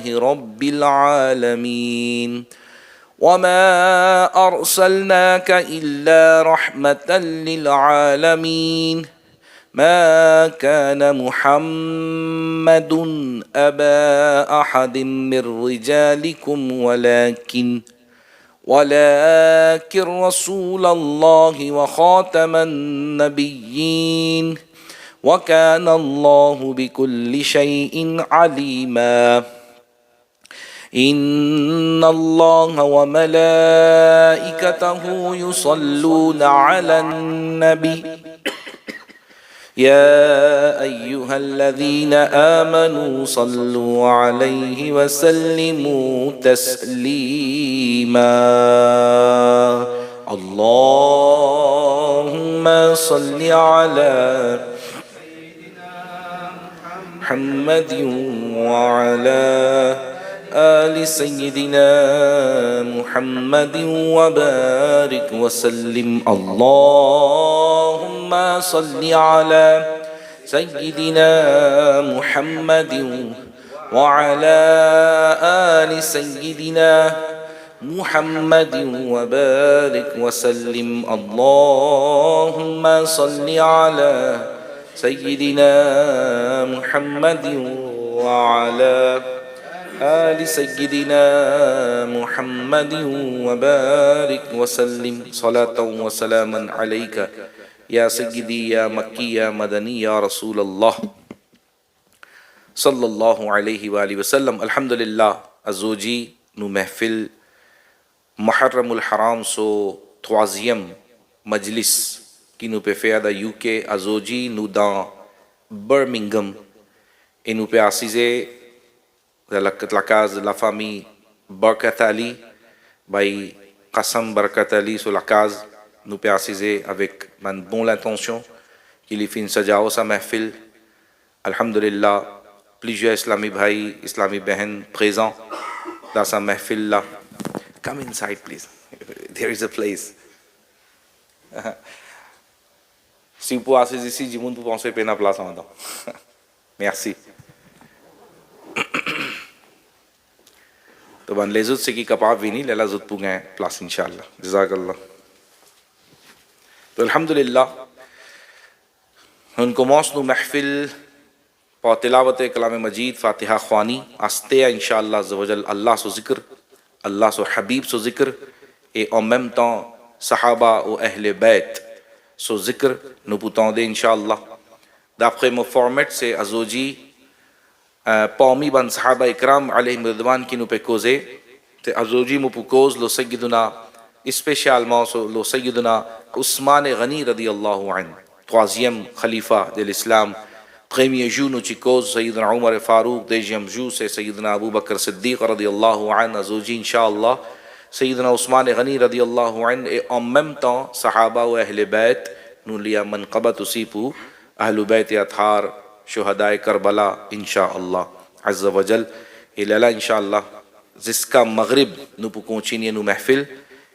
لله رب العالمين وما أرسلناك إلا رحمة للعالمين ما كان محمد أبا أحد من رجالكم ولكن رسول الله وخاتم النبيين وكان الله بكل شيء عليما إن الله وملائكته يصلون على النبي يا أيها الذين آمنوا صلوا عليه وسلموا تسليما اللهم صل على محمد وعلى آل سيدنا محمد وبارك وسلم اللهم صل على سيدنا محمد وعلى آل سيدنا محمد وبارك وسلم اللهم صل على سيدنا محمد وعلى آل سيدنا محمد وبارك وسلم صلاة وسلاما عليك يا سيدي يا مكي يا مدني يا رسول الله صلی اللہ علیہ وآلہ وسلم. الحمدللہ ازوجی نو محفل محرم الحرام سو توازیم مجلس کی نو پہ فیادہ یو کے ازوجی نو دان برمنگم انو پہ آسیزے لکاز لفامی برکت علی بائی قسم برکت علی سو لکاز نو پہ آسیزے avec man bon l'intention qu'il y fin سجاؤ سا محفل الحمدللہ plusieurs Islami bhai, Islami behan présents dans sa mahfil là. Come inside please. There is a place. Si vous pouvez asseoir ici, je vous pense que na place maintenant. Merci. تو بن لیزت سے کی کپاب بھی نہیں لیلا زد پوگیں پلاس انشاءاللہ جزاک اللہ. تو الحمدللہ ان کو موسنو محفل اور تلاوت کلام مجید فاتحہ خوانی آستے انشاءاللہ عز و جل اللہ سو ذکر اللہ سو حبیب سو ذکر اے اممتاں صحابہ و اہل بیت سو ذکر نبوتاں دے انشاءاللہ. دافقے مفارمیٹ سے ازوجی پومی بن صحابہ اکرام علیہ رضوان کی نو پہ کوزے تے ازوجی مو پکوز لو سیدنا اسپیشال موسو لو سیدنا عثمان غنی رضی اللہ عنہ توازیم خلیفہ دل اسلام قیمی یجونو چکوز سیدنا عمر فاروق دے جمجو سے سیدنا ابو بکر صدیق رضی اللہ عنہ ازوجی انشاءاللہ سیدنا عثمان غنی رضی اللہ عنہ اے اممتاں صحابہ و اہل بیت نو لیا منقبت سیپو اہل بیت اطہار شہدائے کربلا انشاءاللہ عز و جل الیلہ انشاءاللہ جس کا مغرب نو پو کونچینی نو محفل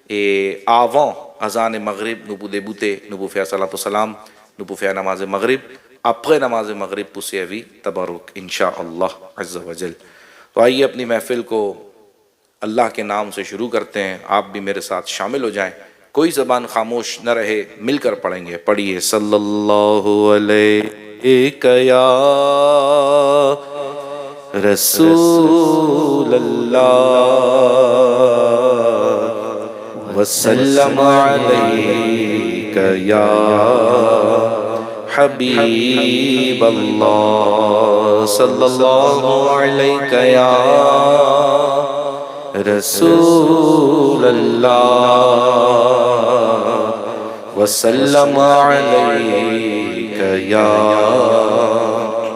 اے آوان اذان مغرب نو پو دے بوتے نو پو فیا صلاة و سلام نو پو فیا نماز مغرب اپنے نماز مغرب پو سیوی تبرک انشاءاللہ عز و جل. تو آئیے اپنی محفل کو اللہ کے نام سے شروع کرتے ہیں. آپ بھی میرے ساتھ شامل ہو جائیں, کوئی زبان خاموش نہ رہے, مل کر پڑھیں گے. پڑھیے صلی اللہ علیہ یا رسول اللہ وسلم علیک یا حبیب اللہ صلی اللہ علیک یا رسول اللہ وسلم علیک یا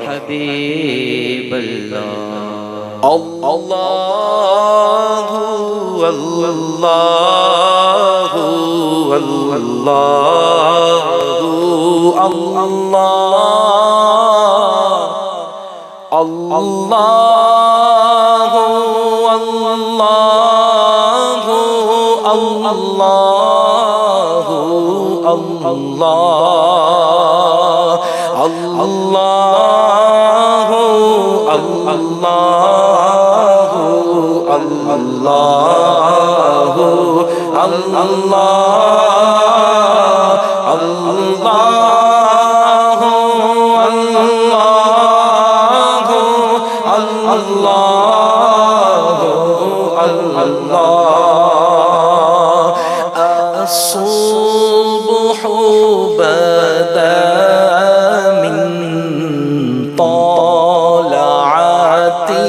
حبیب اللہ. اللہ اللہ اللہ اللہ اللہ اللہ اللہ اللہ اللہ الصبح بدا من طلعته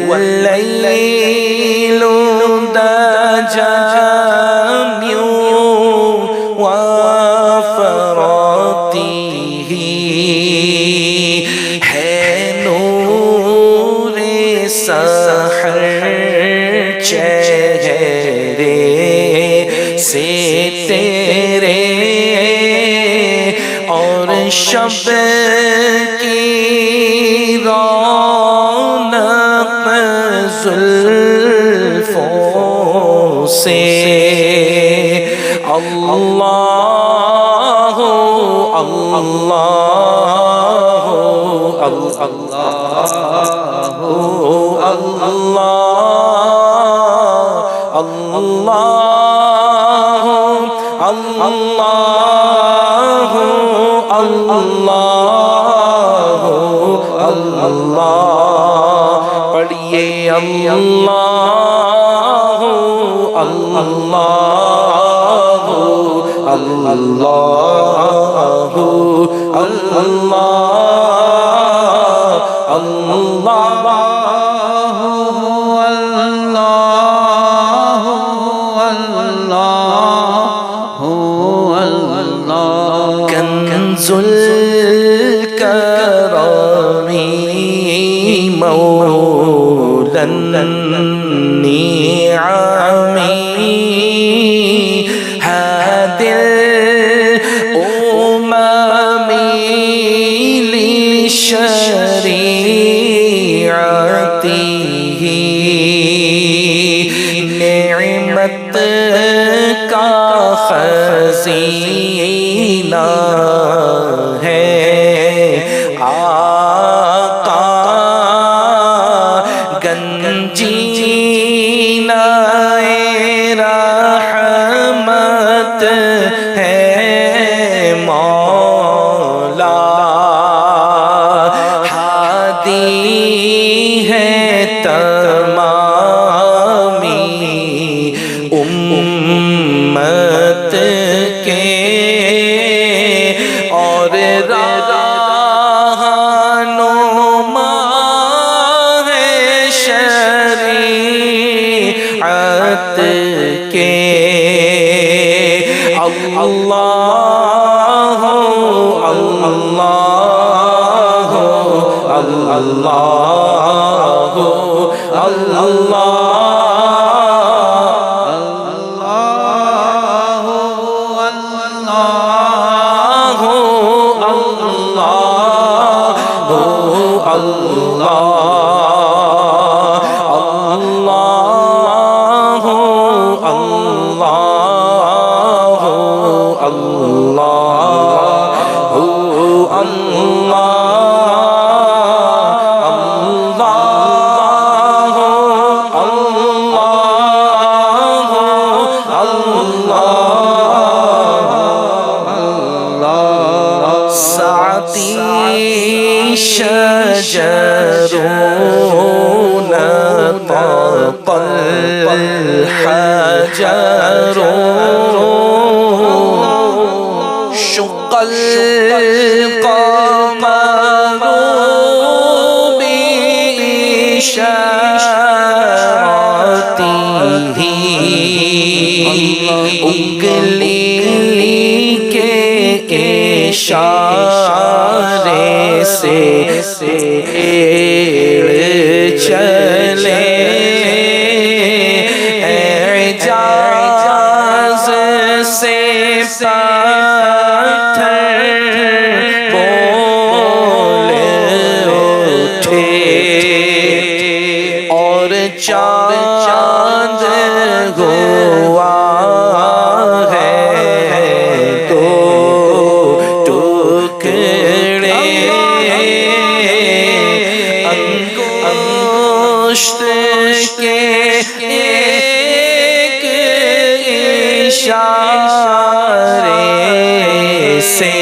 والليل دجى من وفرته ہے نور سحر چہرے سے تیرے اور شب کی رونق زلفوں سے اللہ اللہ پڑھیے اللہ اللہ اللہ کنز الکرم مولا النعم هادي الأمم لشريعته نعمت کا خزینہ ہے آقا گنجینہ رحمت ہے مولا ہادی ہے تمامی امت کے اور رہنما ہے شریعت کے اللہ اللہ اللہ شجرون طاق الحجر شق القمر بإشارته انگلی کے اشارے سے چلے اعجاز سے پتھر بول اٹھے اور چاند ہوا پشت کے ایک اشارے سے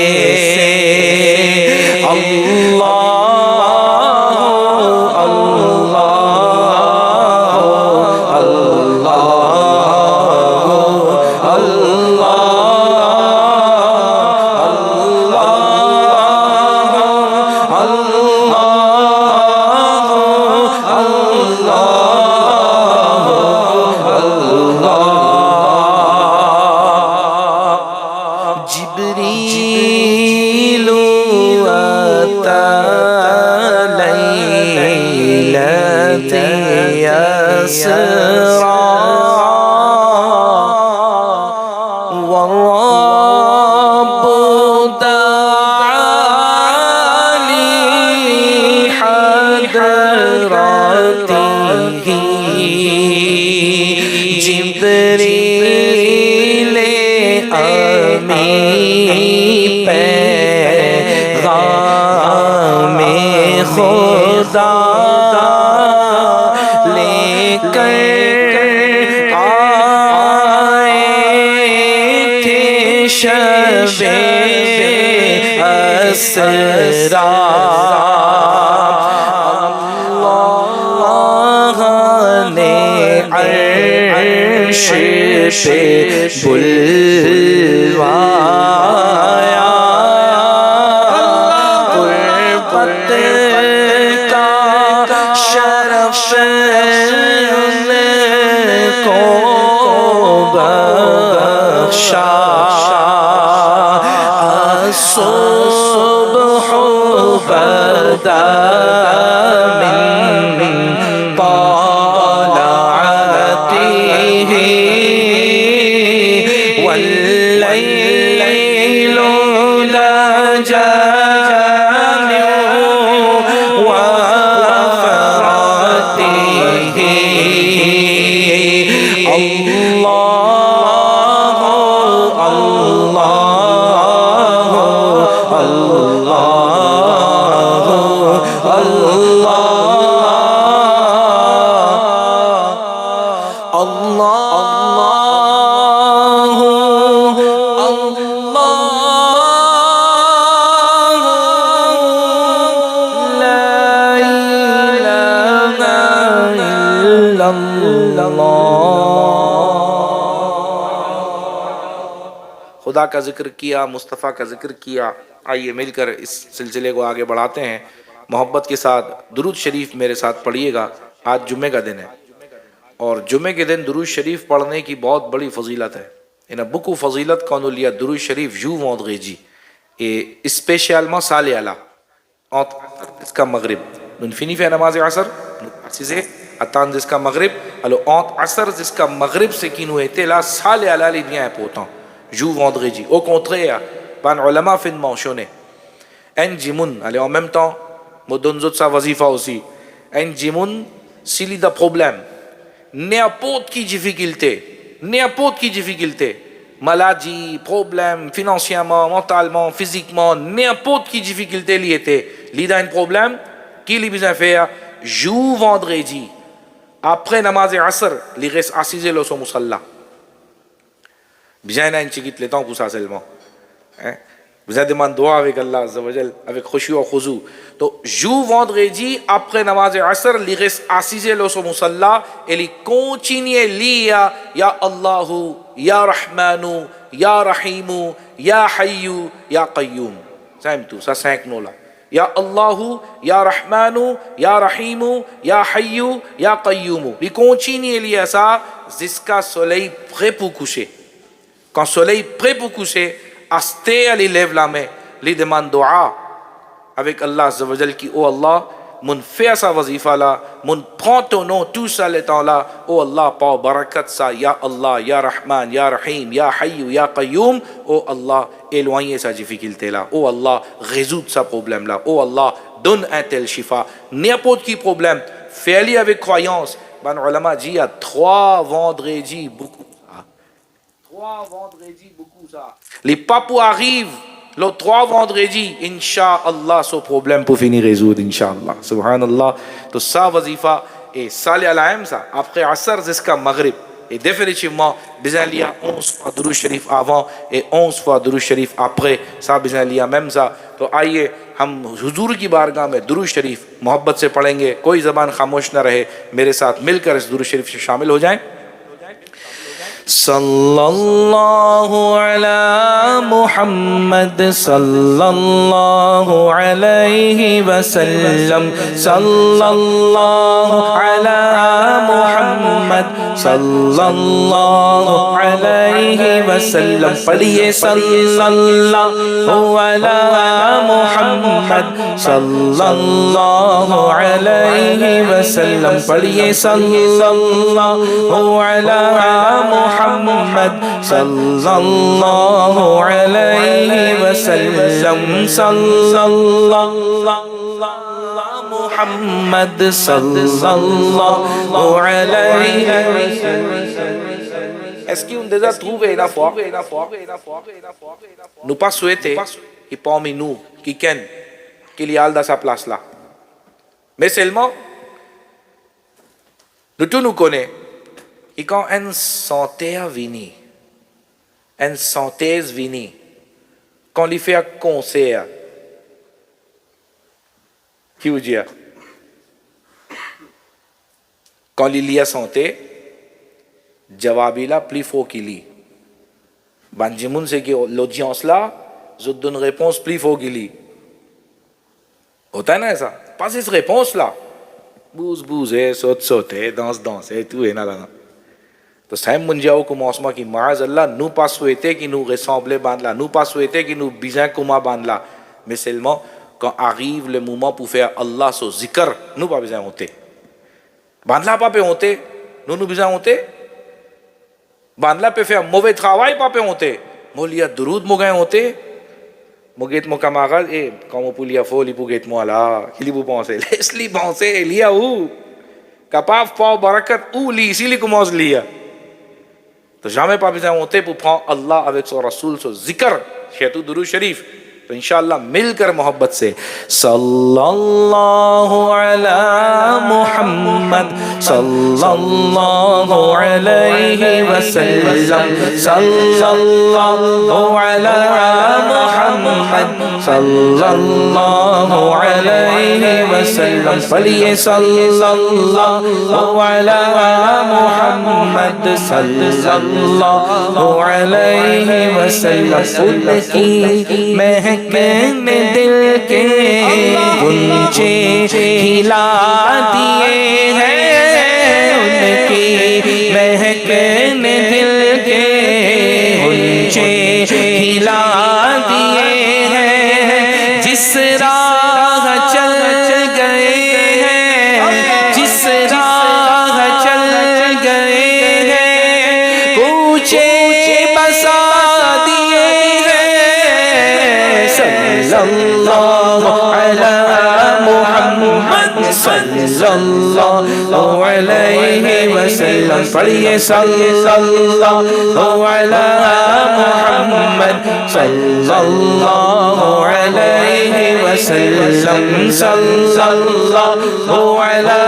جبریل أتى ليلة يسرى والرب دعا لحضرته جبریل آمین پیغام خدا لے کر آئے تھے شب اسرا اللہ نے عرش پہ بلوایا قربت کا شرف ان کو بخشا الصبح بدا من طلعته والليل لجا خدا کا ذکر کیا، مصطفیٰ کا ذکر کیا. آئیے مل کر اس سلسلے کو آگے بڑھاتے ہیں. محبت کے ساتھ درود شریف میرے ساتھ پڑھیے گا. آج جمعے کا دن ہے اور جمعے کے دن درود شریف پڑھنے کی بہت بڑی فضیلت ہے. In a book of فضیلت qu'on lit درود شریف جو vendredi et spécialement salé Allah entre jusqu'à Maghrib. Nous finissons la namaz Asr, nous précisons attendre jusqu'à Maghrib. Alors entre Asr jusqu'à Maghrib, ce qui nous était là, salé Allah est bien important. Jou vendredi. Au contraire, ban ulama fait mentionner. Enjimun, allez en même temps, me donne sa wazifa aussi. Enjimun, s'il y a problème, n'importe qui difficulté, maladie, problème, financièrement, mentalement, physiquement, n'importe qui difficulté liée était, il y a un problème, qui lui besoin faire, jou vendredi, après namaz Asr, il reste assis le son musalla. Bien un petit le temps pour ça seulement. Vous avez demandé dua avec Allah Azza wa Jal, avec khushu et khuzou. Donc, jour vendredi, après namaz Asr, il reste assis le son musalla et il continue lire Ya Allahu, Ya Rahmanu, Ya Rahimu, Ya Hayyu, Ya Qayyum. Ça tout, ça 5 mots là. Ya Allahu, Ya Rahmanu, Ya Rahimu, Ya Hayyu, Ya Qayyum. Il continue lire ça jusqu'à soleil prêt pour coucher. Quand le soleil est prêt pour coucher, Asté, elle lève la main, elle demande dua avec Allah Azza wa Jal qui, oh Allah, mon fait sa wazifa là, mon prend ton nom tout ça le temps là, oh Allah, par barakat ça, Ya Allah, Ya Rahman, Ya Rahim, Ya Hayyu, Ya Qayyum, oh Allah, éloignez sa difficulté là, oh Allah, résoudre sa problème là, oh Allah, donne un tel shifa, n'importe qui problème, fais-le avec croyance. Ben ulama dit, il y a 3 vendredis, beaucoup. 3 vendredis, beaucoup ça. Les papous arrivent, les 3 vendredis, Inch'Allah, ce problème pour finir résoudre, Inch'Allah. Subhanallah. Donc ça, wazifa, e sale all'Aemsa, après Asr jusqu'à Maghrib. Et définitivement, besoin il y a 11 fois Duroud Sharif avant et 11 fois Duroud Sharif après. Ça besoin il y a même ça. تو آئیے ہم حضور کی بارگاہ میں درود شریف محبت سے پڑھیں گے. کوئی زبان خاموش نہ رہے, میرے ساتھ مل کر اس درود شریف سے شامل ہو جائیں. صلی اللہ علی محمد صلی اللہ علیہ وسلم صلی اللہ علی محمد صلی اللہ علیہ وسلم. پڑھیے صلی اللہ علی محمد صلی اللہ علیہ وسلم. پڑھیے صلی اللہ علی محمد صلی اللہ علیہ وسلم. صلی اللہ محمد صلی اللہ علیہ وسلم. Es que un desatruve na foc. Nu passuete i pomi nu ki ken ki li alda sa place là. Mais seulement nu tu nu connais. Et quand un santé vini, un synthèse vini, quand il fait un concert, qui veut dire? Quand il y a santé, Jawabila plus fort qu'il y. Banjimoun c'est que l'audience là, je donne une réponse plus fort qu'il y. Hoता na ça? Pas cette réponse là. Bouze, saute, danse, tout et nada. تو سہم منجاؤ کو موسمہ کی معاذ اللہ نو پاس سویتے کی نو ressemblé باندلا, نو پاس سویتے کی نو bizin کما باندلا. Mais seulement quand arrive le moment pour faire Allah so zikr, nous pas besoin honte. Bandla pas pe honte, nous besoin honte. Bandla pe faire mauvais travail pas pe honte. Molia durud mo gain honte. Moget mo camarade et quand mo poulia folie pour get moi là, qui li vous pensez? Laisse-li penser, il y a où? Capable pas barakat ou li ici li commence lia. تو jamais pas besoin honte pour prendre Allah avec son Rasoul, son zikr, shaitu durud sharif. تو انشاءاللہ مل کر محبت سے صلی اللہ علی محمد صلی اللہ علیہ وسلم. صلی اللہ علی محمد صلی اللہ علیہ وسلم. پڑھیے صلی اللہ علی محمد صلی اللہ علیہ وسلم. ان کی مہکنے دل کے غنچے کھلا دیے ہیں. ان کی مہکنے دل کے غنچے کھلا دیے ہیں. جس راہ چل گئے ہیں, جس راہ چل گئے ہیں, کوچے بسا دیے ہیں. صلی اللہ علی محمد صلی اللہ علیہ وسلم. پڑھیے صلی اللہ علی محمد صلی اللہ علیہ وسلم. صلی اللہ علی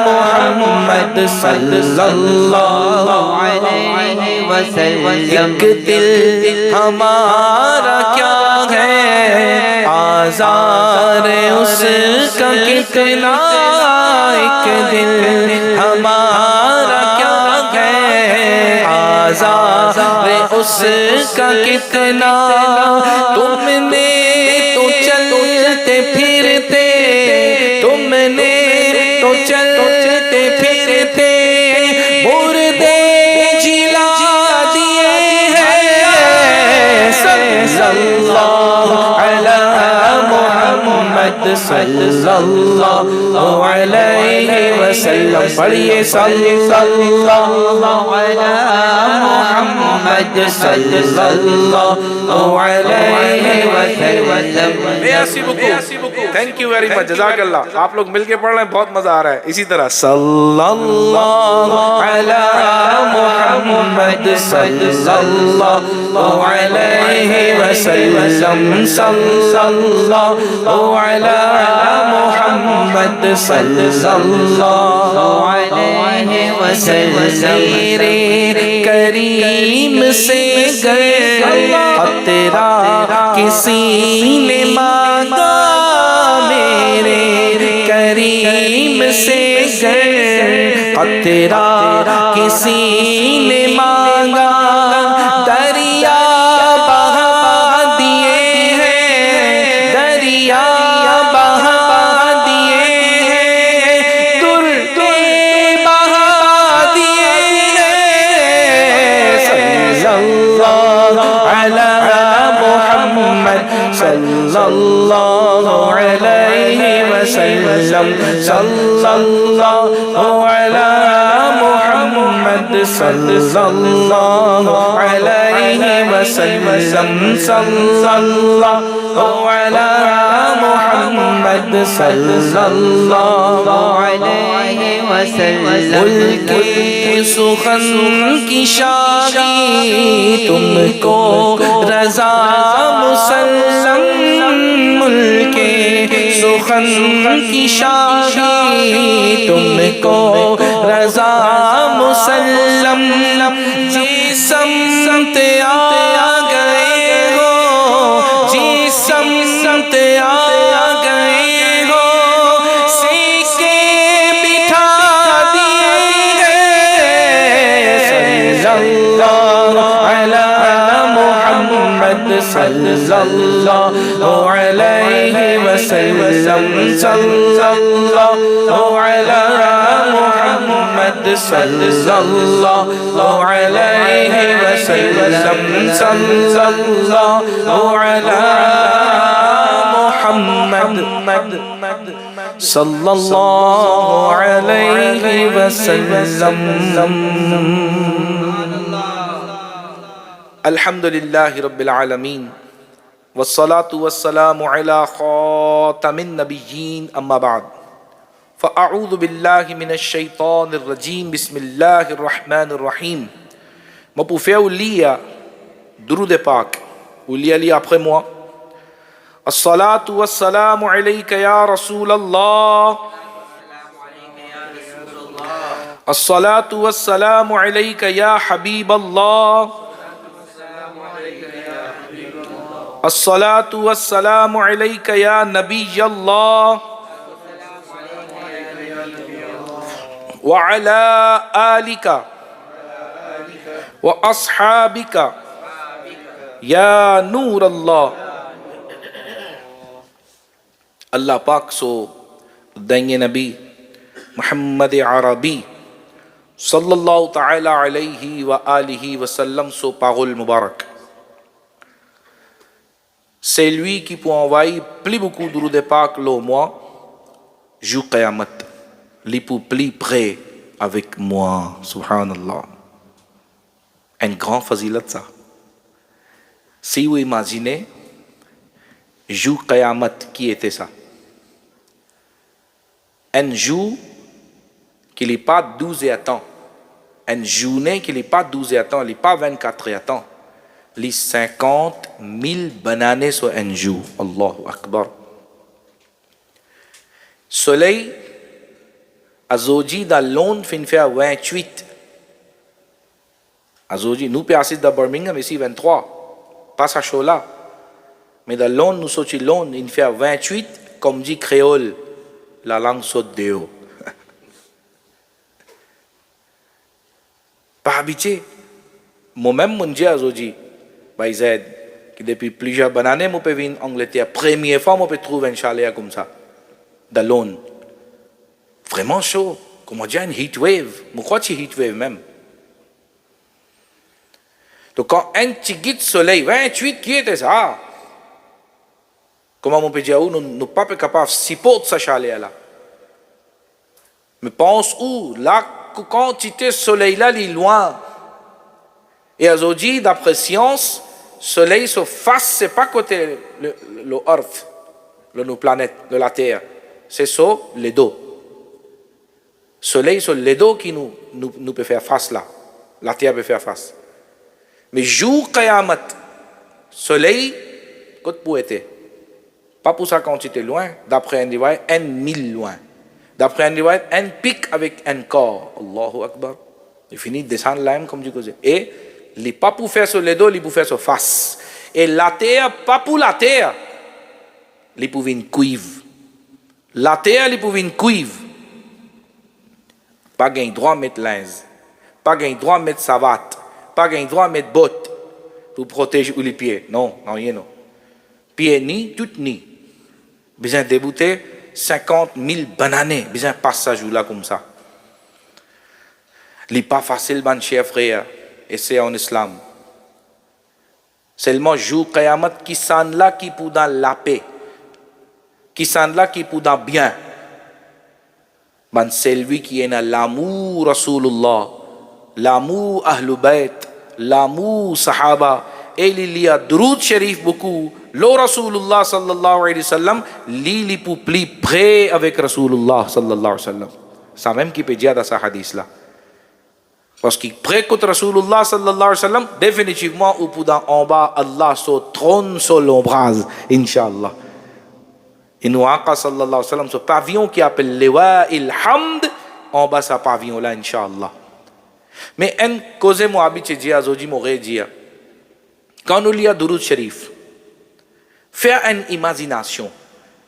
محمد صلی اللہ علیہ وسلم. ایک دل ہمارا کیا ہے, آزار اس کا کتنا. ایک دل ہمارا کیا ہے, آزار اس کا کتنا. تم نے تو چلتے پھرتے, تم نے تو چلتے پھرتے مردے جلا دیے ہیں. صلی اللہ علی محمد صلی اللہ علیہ وسلم. پڑھیے صلی اللہ علی محمد صلی اللہ علیہ وسلم. تھینک یو ویری مچ, جزاک اللہ. آپ لوگ مل کے پڑھ رہے ہیں, بہت مزہ آ رہا ہے. اسی طرح صلی اللہ علی محمد صلی اللہ علیہ وسلم. صلی اللہ علی محمد محمد صلی اللہ علیہ وسلم میرے کریم سے گر تیرا کسی نے مانگا میرے کریم سے گر تیرا کسی نے مانگا دریا بہا دیے ہیں دریا بہا دیے ہیں درے بہا دیے ہیں صلی اللہ علی محمد صلی اللہ علیہ وسلم صلی اللہ علی محمد صلی اللہ علیہ وسلم صلی اللہ علی محمد صلی اللہ علیہ وسلم ملک سخن کی شاہی تم کو رضا مسلم ملک سخن کی شاہی تم کو رضا مسلم جس سمت آ گئے ہو جس سمت آ گئے ہو سیکھے بٹھا دیے گئے صلی اللہ علی محمد صلی اللہ علیہ وسلم صلی اللہ علی محمد صلی اللہ علیہ وسلم صلی اللہ علی محمد صلی اللہ علیہ وسلم الحمدللہ رب العالمین والصلاة والسلام علی خاتم النبیین اما بعد فاعوذ باللہ من الشیطان الرجیم بسم اللہ الرحمن الرحیم. Vous pouvez lire درود پاک. Vous lire après moi. الصلاة والسلام عليك يا رسول الله. الصلاة والسلام عليك يا حبيب الله. الصلاة والسلام عليك يا نبي الله وعلى آلك وأصحابك يا نور الله. اللہ پاک سو دیں نبی محمد عربی صلی اللہ تعالی علیہ وآلہ وسلم سو پاغل مبارک. C'est lui qui peut envoyer plus beaucoup de Pâques le moi, jour Qiyamah. Il peut plus près avec moi, subhanallah. Un grand fazilat ça. Si vous imaginez, jour Qiyamah, qui était ça? Un jour qui n'est pas 12 heures à temps. Une journée qui n'est pas 12 heures à temps, il n'est pas 24 heures à temps. Les 50 000 bananes sur un jour. Allahu Akbar. Soleil, Azoji dans Londres, fin fait 28. Azoji, nous, passons de Birmingham, ici 23. Pas ça chaud là. Mais dans Londres, nous sommes Londres, il fait 28, comme dit créole, la langue saute de haut. Pas habitué. Moi-même, mon Dieu, Azoji. By Z, que depuis plusieurs années, je peux venir en Angleterre. Première fois, je peux trouver un chalet comme ça, dans Londres. Vraiment chaud. Comme on dit, une heat wave. Je crois que c'est heat wave même. Donc, quand un petit guide soleil, 28, qui était ça? Comment on peut dire, nous ne sommes pas capables de supporter ce chalet-là. Mais pense où? La quantité de soleil-là, il est loin. Et aujourd'hui, d'après science, soleil se face, c'est pas côté le Earth, nos planètes, de la Terre. C'est sur les dos. Soleil sur les dos qui nous peut faire face là. La Terre peut faire face. Mais jour Qiyamah, soleil, côté pour être. Pas pour sa quantité loin, d'après un device, 1 000 loin. D'après une riwayat, un pic avec un corps. Allahu Akbar. Il finit de descendre l'âme comme du côté. Et les pas pour faire sur les dos, les pour faire sur face. Et la terre, pas pour la terre, les pour une cuivre. La terre, les pour une cuivre. Pas gain droit à mettre linge. Pas gain droit à mettre savate. Pas gain droit à mettre bottes pour protéger les pieds. Non, non, rien non. Pieds ni, tout ni. Besoin de débouter 50 000 bananes. Besoin de passer ça jour-là comme ça. Ce n'est pas facile, mon cher frère. Et c'est en islam. Seulement jour Qiyamah qui s'en là qui pour dans la paix. Qui s'en là qui pour dans bien. Man celui qui est dans l'amour Rasulullah, l'amour Ahlul Bayt, l'amour Sahaba, et il y a Droud Sharif beaucoup, le Rasulullah sallallahu alayhi wa sallam, li pour plus près avec Rasulullah sallallahu alayhi wa sallam. Ça même qui peut dire dans ce hadith là. Parce qu'il près contre Rasulullah sallallahu alayhi wa sallam, définitivement, ou pour dans en bas, Allah se trône sur l'ombrage, Inch'Allah. Et nous, Aqa sallallahu alayhi wa sallam, ce pavillon qui appelle Liwa il-Hamd, en bas, ce pavillon-là, Inch'Allah. Mais un cause moi habitué dire, Zoji m'aurait dit, quand nous lisons Duroud Sharif, faire une imagination.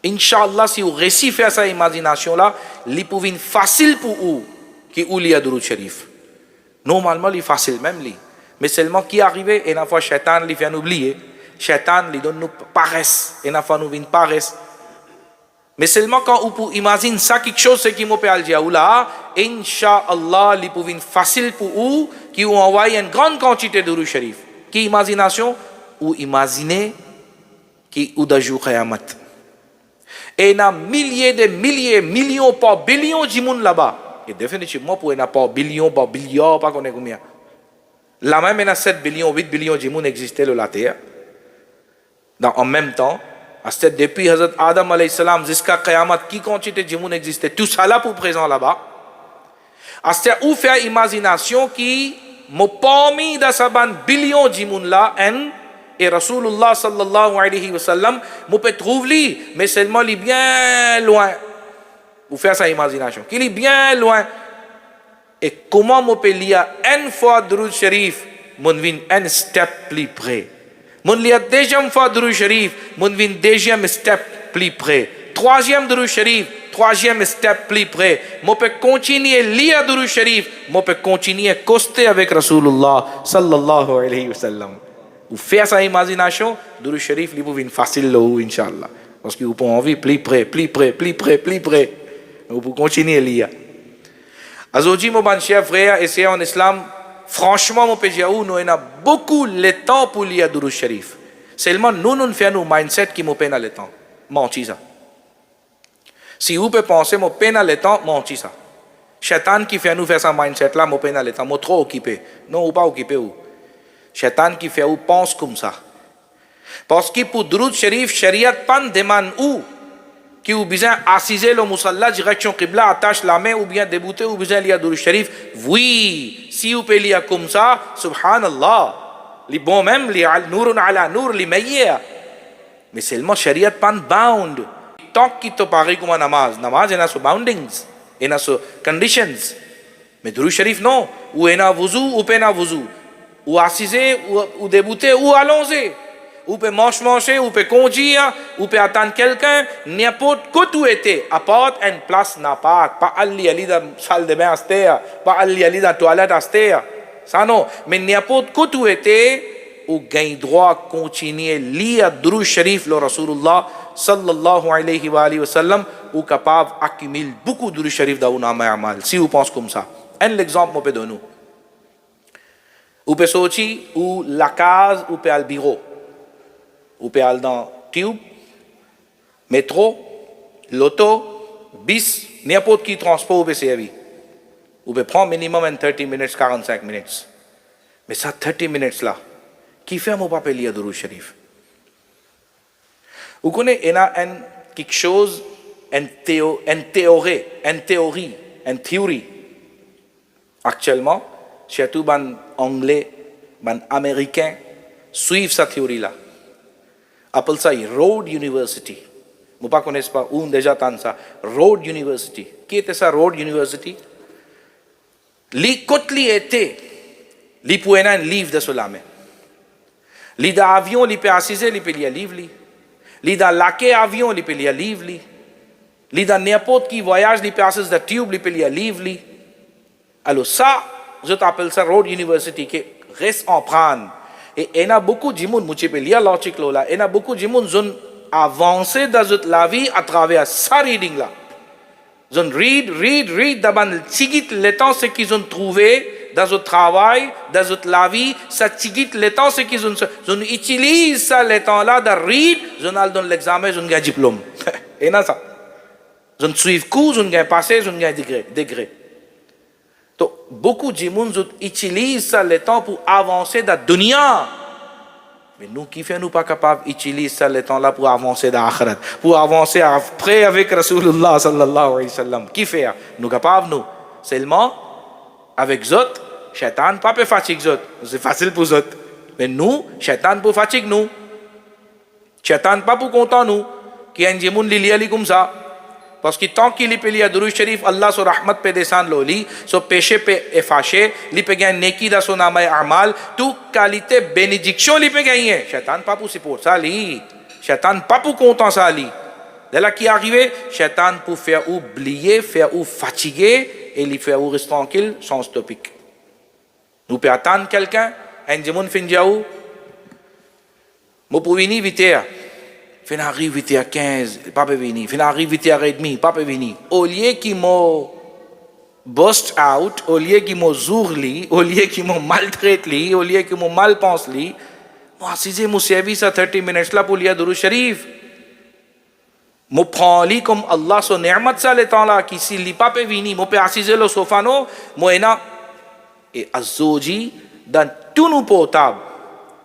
Inch'Allah, si vous réussissez à faire cette imagination-là, il peut être facile pour vous qui vous lisez Duroud Sharif. Normalement, il est facile même. Mais seulement qui arrive, et une fois, Shaitan lui fait nous oublier. Shaitan lui donne nous paresse. Et une fois, nous vient paresse. Mais seulement quand vous imaginez ça, quelque chose, c'est qui m'a fait dire, là, Inch'Allah, il peut être facile pour vous qui vous envoie une grande quantité de Duroud Sharif. Qui imagination? Ou imaginez qui ou da jour Qiyamah. Et il y a milliers de milliers, millions, pas billions de monde là-bas. Et définitivement, pour il n'y a pas billions, pas billiards, pas combien. Là même, il y a 7 billions, 8 billions de monde existent sur la terre. En même temps, depuis Hazrat Adam alayhi salam jusqu'à Qiyamah, qui quantité de monde existait, tout ça là pour présent là-bas. Ou faire imagination qui m'a parmi dans sa bande billions de monde là, et Rasulullah sallallahu alayhi wa sallam, m'a peut trouver, mais seulement il est bien loin. Vous faites sa imagination. Qu'il est bien loin. Et comment on peut lire une fois Duroud Sharif, mon vin un step plus près. Mon lire deuxième fois Duroud Sharif, mon vin deuxième step plus près. Troisième Duroud Sharif, troisième step plus près. Mon peut continuer lire Duroud Sharif, mon peut continuer coster avec Rasulullah sallallahu alayhi wa sallam. Vous faites sa imagination, Duroud Sharif, il vous vient facile là, Inch'Allah. Parce que vous pouvez envie plus près, plus près, plus près, plus près. Vous pouvez continuer à lire. Aujourd'hui, mon bon cher frère, et c'est en islam, franchement, mon péché, nous avons beaucoup de temps pour lire Duroud Sharif. Seulement, nous faisons nos mindset qui nous peine le temps. Menti ça. Si vous pouvez penser, mon peine le temps, menti ça. Shaitan qui fait nous faire ça mindset là, mon peine le temps, moi trop occupé. Non, ou pas occupé ou. Shaitan qui fait ou pense comme ça. Parce que pour Duroud Sharif, Shariat pas demande où. Qui ou besoin assiser le musalla direction Qibla, attache la main ou bien débouter ou besoin lire Duroud Sharif. Oui, si vous pouvez lire comme ça, subhanallah. Les bons même, les nourun ala nour, les meilleurs. Mais seulement Shariat pas bound. Tant qu'il te paraît comme un namaz. Namaz, il y a ses boundings, il y a ses conditions. Mais Duroud Sharif, non. Ou il y a wuzu, ou pas na wuzu. Ou assiser, ou débouter, ou allonger. Ou peut manger, ou peut conduire, ou peut attendre quelqu'un, n'importe quoi tout était, à part une place n'a pas aller dans la salle de bain à terre, pas aller dans la toilette à terre. Ça non, mais n'importe quoi tout était, ou gagne droit à continuer lire Duroud Sharif le Rasulullah sallallahu alayhi wa sallam, ou capable d'accumuler beaucoup de Duroud Sharif dans un amal. Si vous pensez comme ça. Un exemple, je peux donner. Ou peut sortir, ou la case, ou peut aller au bureau. Ou peut aller dans tube, métro, l'auto, bis, n'importe qui transport ou peut servir. Ou peut prendre minimum 30 minutes, 45 minutes. Mais ça, 30 minutes là, qui fait mon papa lire Duroud Sharif? Vous connaissez, il y a quelque chose, une théorie. Actuellement, surtout les Anglais, les Américains, suivent cette théorie là. Appelle ça Road University. Mupa conespa un deja tansa Road University. Che tesa Road University? Li kotli ete li puena in liv da solame. Li da avion li pe assise li pe lia livli. Li da lake avion li pe lia livli. Li da n'importe qui voyage li pe assise da tube li pe lia livli. Alors ça, je t'appelle ça Road University qui reste en prendre. Et il y a beaucoup de gens, je peux lire l'article là, il y a beaucoup de gens qui ont avancé dans la vie à travers ça reading là. Ils ont read, d'abord, le temps ce qu'ils ont trouvé dans le travail, dans la vie, ça tigit le temps ce qu'ils ont utilisé ça le temps là de read, ils ont donné l'examen, ils ont gagné diplôme. Et non ça. Ils ont suivi cours, ils ont gagné passé, ils ont gagné degré. Donc, beaucoup de gens utilisent ça le temps pour avancer dans la dunya. Mais nous, qui fait nous pas capables d'utiliser ça le temps là pour avancer dans l'akhirat, pour avancer après avec Rasulullah sallallahu alayhi wa sallam. Qui fait? Nous capables, nous. Seulement, avec Zot, Shaitan pas peut fatiguer Zot. C'est facile pour Zot. Mais nous, Shaitan peut fatiguer nous. Shaitan pas pour content nous. Qui a un jimoun li comme ça. Parce que tant qu'il peut lire Duroud Sharif, Allah so rahmat pe descend loli, so péché pe effaché, li peut gagner neki da son amay amal, tout qualité bénédiction li peut gagner. Shaitan pas pour pour ça li. Shaitan pas pour content ça li. De là qui est arrivé, Shaitan pour faire oublier, faire ou fatiguer et lui faire ou rester tranquille sans topic. Nous peut attendre quelqu'un, un jimoun fin jaou. Mo pour venir vite. Fin arrive vite à 15, pas peut venir. Fin arrive vite à 30, pas peut venir. Au lieu qu'il m'a bust out, au lieu qu'il m'a zourli, au lieu qu'il m'a maltraité, au lieu qu'il m'a mal pensé, moi assisé mon service à 30 minutes là pour lire Duroud Sharif. Moi prends lui comme Allah son ni'mat ça le temps là qui s'il pas peut venir, moi peux assiser le sofa non, moi ena et azoji dans tout nos portables.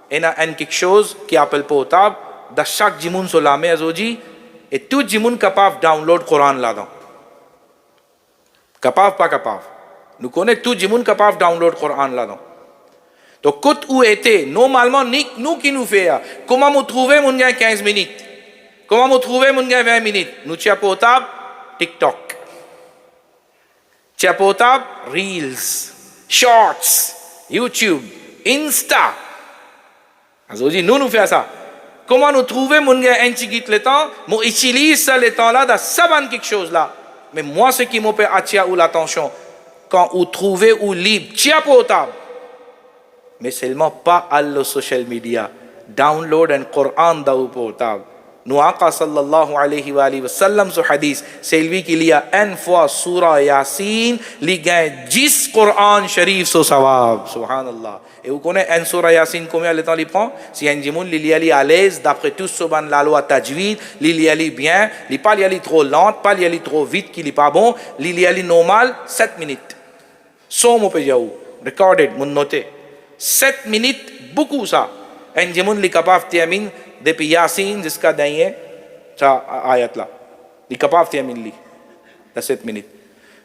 Ena en quelque chose qui appelle portable. Da chaque jimoun solame azoji et tout jimoun capable download Coran là-dedans. Capable pas capable. Nous connaissons tout jimoun capable download Coran là-dedans. Donc quand où était normalement nous qui nous fait comment nous trouver mon gars 15 minutes. Comment nous trouver mon gars 20 minutes. Nous tiens portable TikTok. Tiens portable Reels, Shorts, YouTube, Insta. Azoji nous fait ça. Comment nous trouver mon gars un petit le temps, moi utilise ça le temps là dans savoir quelque chose là. Mais moi ce qui me peut attirer ou l'attention quand vous trouvez ou libre, tiens portable. Mais seulement pas à la social media. Download un Coran dans le portable. Nous Aqa sallallahu alayhi wa sallam ce hadith, c'est lui qui lit une fois surah Yasin, li gagne 10 Coran Sharif so sawab. Subhanallah. Et vous connaissez un surah Yasin combien de temps il prend? Si un jimoun li lit à l'aise, d'après tout soban la loi tajwid, li lit bien, li pas li trop lente, pas li trop vite qui li pas bon, li lit normal 7 minutes. So mo pe jaou, recorded, mon noté. 7 minutes, beaucoup ça. Un jimoun li capable termine depuis Yasin jusqu'à dernier ça ayat là. Li capable termine li. Dans 7 minutes.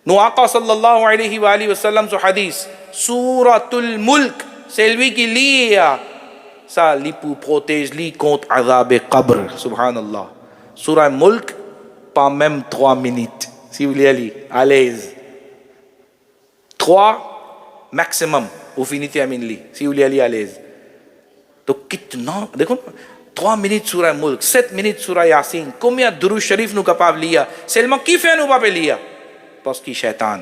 Nous Aqa sallallahu alayhi wa sallam ce hadith, Suratul Mulk. C'est lui qui lit ça, lui pour protéger lui contre azab et qabr. Subhanallah. Surah Mulk, pas même 3 minutes. Si vous voulez lire, à l'aise. 3 maximum. Vous finissez à lire. Si vous voulez lire à l'aise. Donc, non, d'accord? 3 minutes surah Mulk, 7 minutes surah Yasin. Combien de Duroud Sharif nous capables de lire? Seulement qui fait nous pas lire? Parce qu'il est shaitan.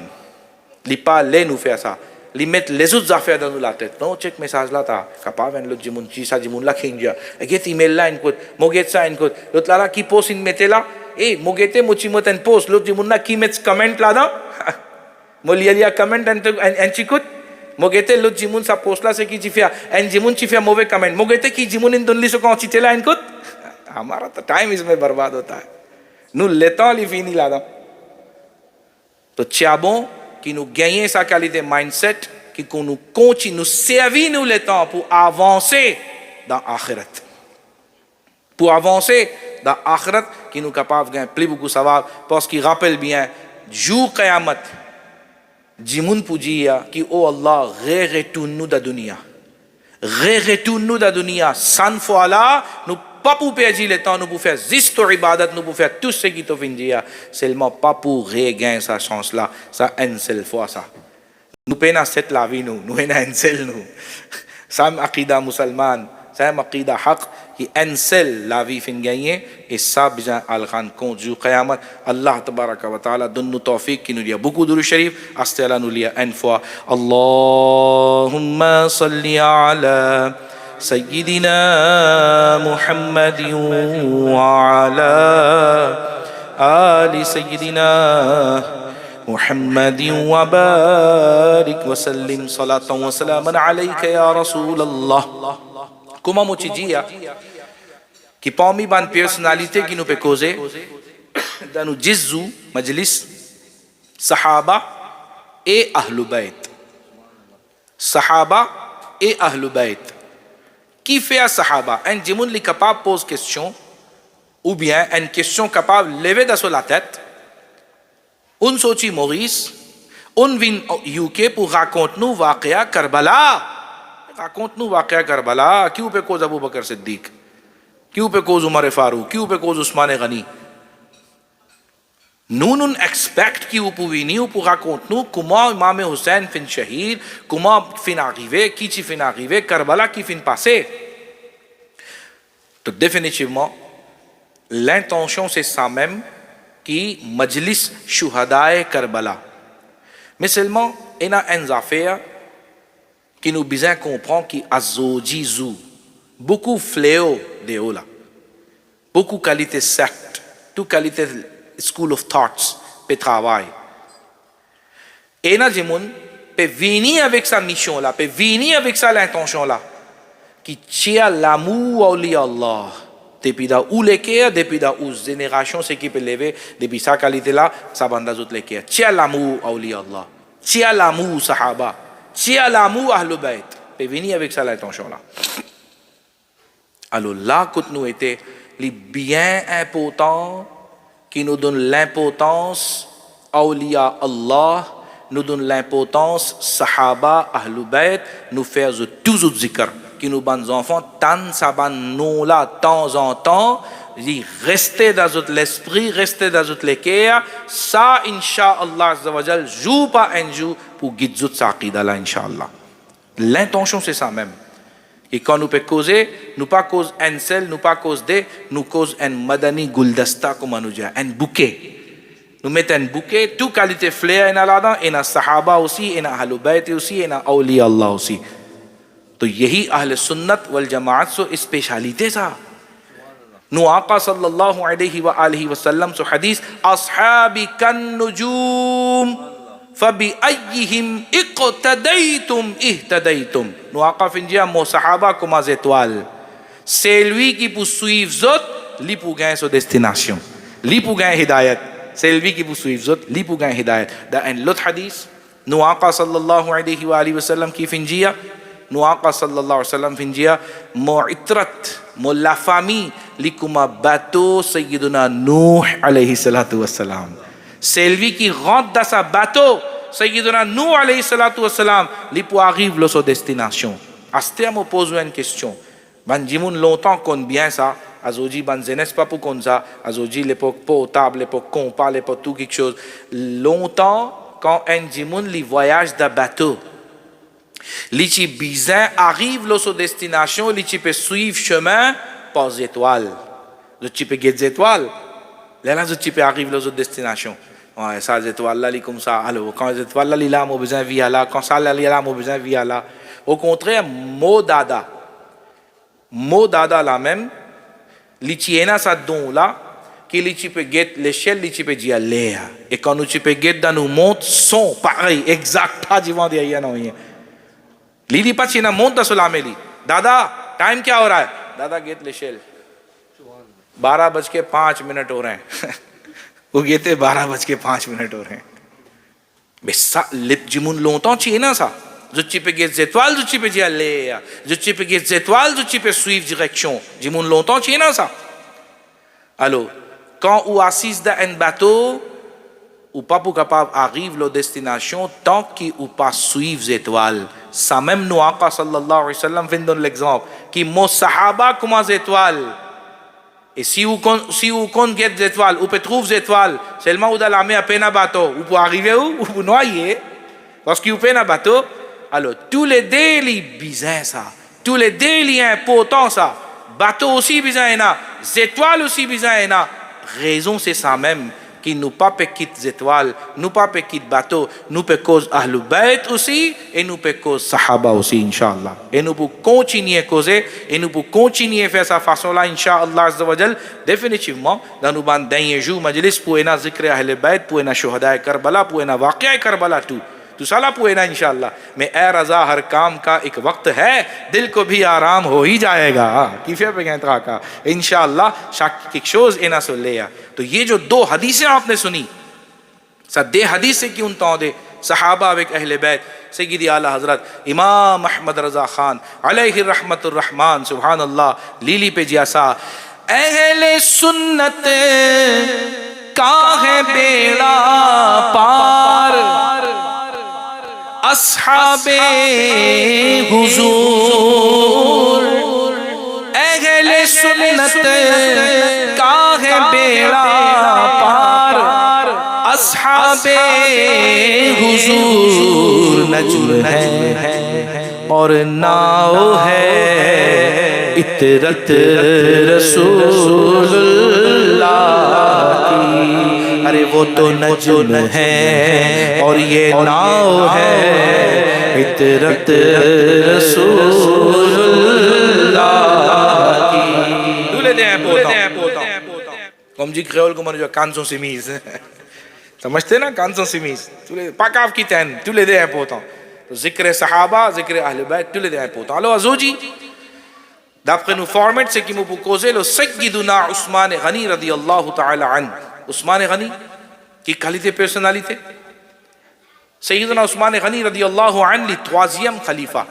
Il pas les nous faire ça. Ils mettent les autres affaires dans la tête. Non, check message là, t'as capable de l'autre jimoun, si ça jimoun là kinja. Et get email là une côte, moget ça une côte. L'autre là qui poste une mette là, et mogete mochimot une post, l'autre jimoun là qui met comment là-dedans. Molialia comment un chikut. Mogete l'autre jimoun sa post là, c'est qui tu fais. Un jimoun tu fais mauvais comment. Mogete qui jimoun in donne l'issue quand tu t'es là une côte. हमारा तो टाइम इसमें बर्बाद होता है. Nous le temps il finit là-dedans. तो चाबon qui nous gagne sa qualité mindset, qui nous continue, nous servir nous le temps pour avancer dans l'akhirat. Pour avancer dans l'akhirat, qui nous capable de gagner plus beaucoup savoir, parce qu'il rappelle bien, jour Qiyamah, Jimoun pour dire que oh Allah, retourne-nous dans la dunya. Retourne-nous dans la dunya. 100 fois là, nous papu pe agile temps nous pour faire juste ibadat nous pour faire tout ce qui te findia seulement pas pour regain sa chance là ça une seule fois ça nous pena cette la vie nous ena une seule nous ça aqida musulman ça aqida haq qui une seule la vie fin gagner et ça besoin al rendre compte du qiyamah Allah tabaraka wa taala donne nous tawfiq qui nous lia beaucoup de sharif astela nous lia une fois Allahumma salli ala سيدنا محمد وعلى آل سيدنا محمد وبارك وسلم صلاة وسلاما عليك يا رسول الله Comment muci dia que parmi ban personnalité qui nous peut causer dans nous jizu majlis sahaba et ahlul bayt sahaba et ahlul bayt qui fait à Sahaba un djimoun li capable pose question ou bien une question capable lever de la tête un sochi Maurice un vin UK pour raconter nous waqia Karbala raconte nous waqia Karbala qui peut cause Abu Bakr Siddiq qui peut cause Umar Farouk qui peut cause Ousmane Ghani nous expect qui pour venir pour raconter nous comment Imam Hussein fin shahid comment fin arrivé qui fin arrivé Karbala qui fin passé donc définitivement l'intention c'est ça même qui majlis shuhadae Karbala mais seulement il y a une affaire qui nous besoin comprendre qui azojizu beaucoup fléau de là beaucoup qualité secte toute qualité school of thoughts peut travailler et na jimoun peut venir avec sa mission là peut venir avec sa l'intention là qui tient l'amour au li Allah depuis da ou les care depuis da ou génération c'est qui peut lever depuis sa qualité là ça banda autres les care tient l'amour au li Allah tient l'amour sahaba tient l'amour ahlul bayt peut venir avec sa l'intention là alors là quand nous était les bien important qui nous donne l'importance awliya Allah nous donne l'importance sahaba ahlul bayt nous faire toujours zikr qui nous bons enfants tant ça ban nous là de temps en temps rester dans notre l'esprit rester dans notre cœur ça inshallah azza wa jal joue pas un jour pour guider sa aqida là inshallah l'intention c'est ça même et quand nous peut causer nous pas cause un seul nous pas cause deux nous cause un madani guldasta comme nous dit un bouquet nous mettons un bouquet toute qualité fleur en là-dedans et na sahaba aussi et na ahlul bayt aussi et na awliya Allah aussi تو یہی اہل سنت والجماعت سو اسپیشالٹی سا نو آقا صلی اللہ علیہ وآلہ وسلم سو حدیث اصحابی کالنجوم فبأیہم اقتدیتم اہتدیتم نو آقا فنجیا مو صحابہ کما زیتوال سیلوی کی پو سویف زت لی پو گئے سو دستیناسیون لی پو گئے ہدایت سیلوی کی پو سویف زت لی پو گئے ہدایت دا ان لط حدیث نو آقا صلی اللہ علیہ وآلہ وسلم کی فنجیا نو آقا صلی اللہ علیہ وسلم فنجیا معطرت مولا فامی لکما باتو سیدنا نوح علیہ السلام سیلوی کی غد دسا باتو سیدنا نوح علیہ السلام لپو arrive lo sua destination astiamo poso une question ban jimoun longtemps qu'on bien ça azoji ban zenes pas pour qu'on ça azoji l'époque potable l'époque compas l'époque tout quelque chose longtemps quand un jimoun li voyage de bateau Lichi bizin arrive à sa destination, lichi peut suivre chemin par les étoiles. Lichi peut guetter les étoiles. Là, lichi peut arriver à sa destination. Ouais, ça, les étoiles là, comme ça. Alors, quand les étoiles là, là, mon besoin via là. Quand ça, là, là, mon besoin via là. Au contraire, modada. Modada là même, lichi ena sa don là, qui lichi peut guetter l'échelle, lichi peut dire l'air. Et quand nous peut guetter dans nos montres, sont pareil, exact, pas du vent derrière, non, rien. لیلی پچی نا مونتا سلامی لی دادا ٹائم کیا ہو رہا ہے دادا گیت لے شیل 12:05 ہو رہے ہیں وہ گیتے 12:05 ہو رہے ہیں بسا لپ جمون لونتاں چیئے نا سا زچی پہ گیت زیتوال زچی پہ جیا لے زچی پہ گیت زیتوال زچی پہ سویف ڈیریکشن جمون لونتاں چیئے نا سا alors quand ou assise dans un bateau ou pas pour capable arrive la destination tant qu'il ou pas suivre les étoiles ça même nous Aqa sallallahu alayhi wa sallam vient donner l'exemple qui mon sahaba comme les étoiles E si o conquête des étoiles, ou peut trouver des étoiles, seulement ou dans la mer à peine un bateau, ou pour arriver où, ou pour noyer, parce qu'il peine un bateau, alors tous les délits bizarres ça, tous les délits importants ça, bateau aussi bizarre, étoiles aussi bizarre, raison c'est ça même, qui nous pas peut quitter les étoiles, nous pas peut quitter bateau, nous peut cause Ahlul Bayt aussi, et nous peut cause Sahaba aussi, Inch'Allah. Et nous pouvons continuer à causer, et nous pouvons continuer à faire sa façon-là, Inch'Allah Azza wa Jal, définitivement, dans nos bandes derniers jours, majlis, pour un zikr Ahlul Bayt, pour un shuhada Karbala, pour un waqia Karbala, tout ça là pour Inch'Allah. Mais اے رضا ہر کام کا ایک وقت ہے دل کو بھی آرام ہو ہی جائے گا کیفیہ پہ کہتا کا انشاءاللہ شاک کشوز اینا سو لیا. تو یہ جو دو حدیثیں آپ نے سنی سدے حدیث سے کیوں تو دے صحابہ ایک اہل بیت سیدی اعلی حضرت امام احمد رضا خان علیہ الرحمت الرحمن سبحان اللہ لیلی پہ جیسا اہل سنت کا ہے بیڑا پار اصحاب حضور اہل سنت کا ہے بیڑا پار اصحاب حضور نجم ہے اور ناؤ ہے اطرت رسول اللہ کی. ارے وہ تو نجم ہے اور یہ ناؤ ہے اطرت رسول اللہ کی. دولے دے ہیں پوتا کم جی خیول کو منو جو کانسوں سمیز سمجھتے نا کانسوں سمیز پاکاف کی تین دولے دے ہیں پوتا ذکر صحابہ ذکر اہل بیت دولے دے ہیں پوتا. الو ازو جی دافقنو فارمیٹ سے کی مو پوکوزے لو سیدنا عثمان غنی رضی اللہ تعالی عنہ. عثمان غنی کی کلیتے پرسنالیتے سیدنا عثمان غنی رضی اللہ عنہ توازیم خلیفہ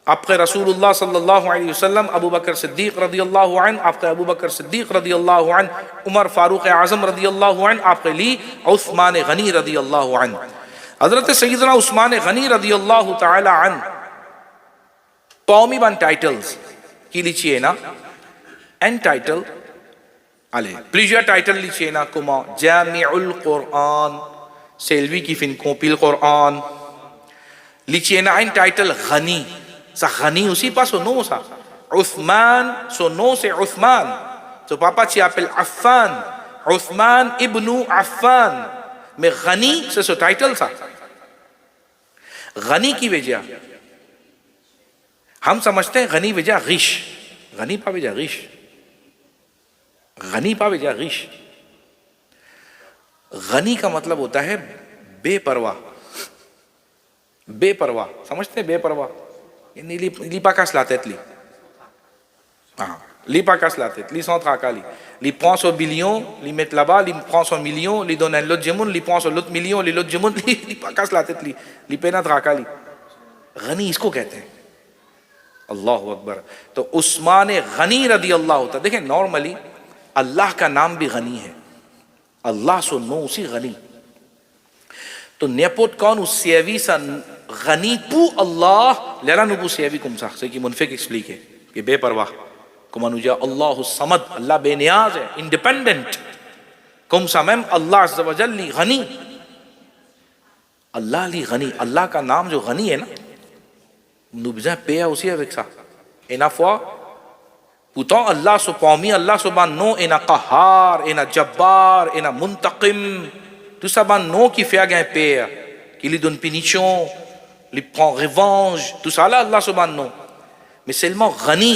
آپ کے رسول اللہ صلی اللہ علیہ وسلم ابو بکر صدیق رضی اللہ عنہ آپ کے ابو بکر صدیق رضی اللہ عنہ عمر فاروق اعظم رضی اللہ عنہ آپ کے لی عثمان غنی رضی اللہ عنہ. حضرت سیدنا عثمان غنی رضی اللہ تعالی عنہ قومی بان ٹائٹلز کی لیچیے نا این ٹائٹل علی پلیجر ٹائٹل لیچیے نا کما جامع القرآن سیلوی کی فن کوپیل قرآن لیچیے نا این ٹائٹل غنی سا غنی اسی پاس سو نو سا عثمان سو نو سے عثمان تو پاپا چی آپل عفان عثمان ابن عفان میں غنی سے سو ٹائٹل سا غنی کی وجہ ہم سمجھتے ہیں غنی وجہ غش غنی پا وجہ غش غنی پا وجہ غش غنی کا مطلب ہوتا ہے بے پرواہ بے پرواہ سمجھتے ہیں بے پرواہ یعنی لیپا کاس لاتت لی لیپا کاس لاتت لی سونت خاکا لی 500 بلیون لی مطلبا لی 500 میلیون لی دونن لوت جمون لی 500 لوت میلیون لی لوت جمون لیپا کاس لاتت لی پینت خاکا لی. غنی اس کو کہتے ہیں. اللہ اکبر. تو عثمان غنی رضی اللہ تعالیٰ دیکھیں نارملی اللہ کا نام بھی غنی ہے اللہ سو نو اسی غنی تو نیپوت کون اس سیوی سا غنی پو اللہ لینا نبو سیوی کم سا سے کی منفق ایکسپلیک ہے کہ بے پرواہ کمانو جا اللہ الصمد اللہ بے نیاز ہے انڈیپینڈنٹ کم سا میم اللہ عز و جل لی غنی اللہ لی غنی اللہ کا نام جو غنی ہے نا نبزہ پیا اسی ہے وکسا اینا فوا پوتاں اللہ سو پومی اللہ سو بان نو اینا قہار اینا جبار اینا منتقم تو سا بان نو کی فیا گئے پیا کی لی دن پینیچوں لی پران ریوانج تو سالا اللہ سو بان نو مسلمان غنی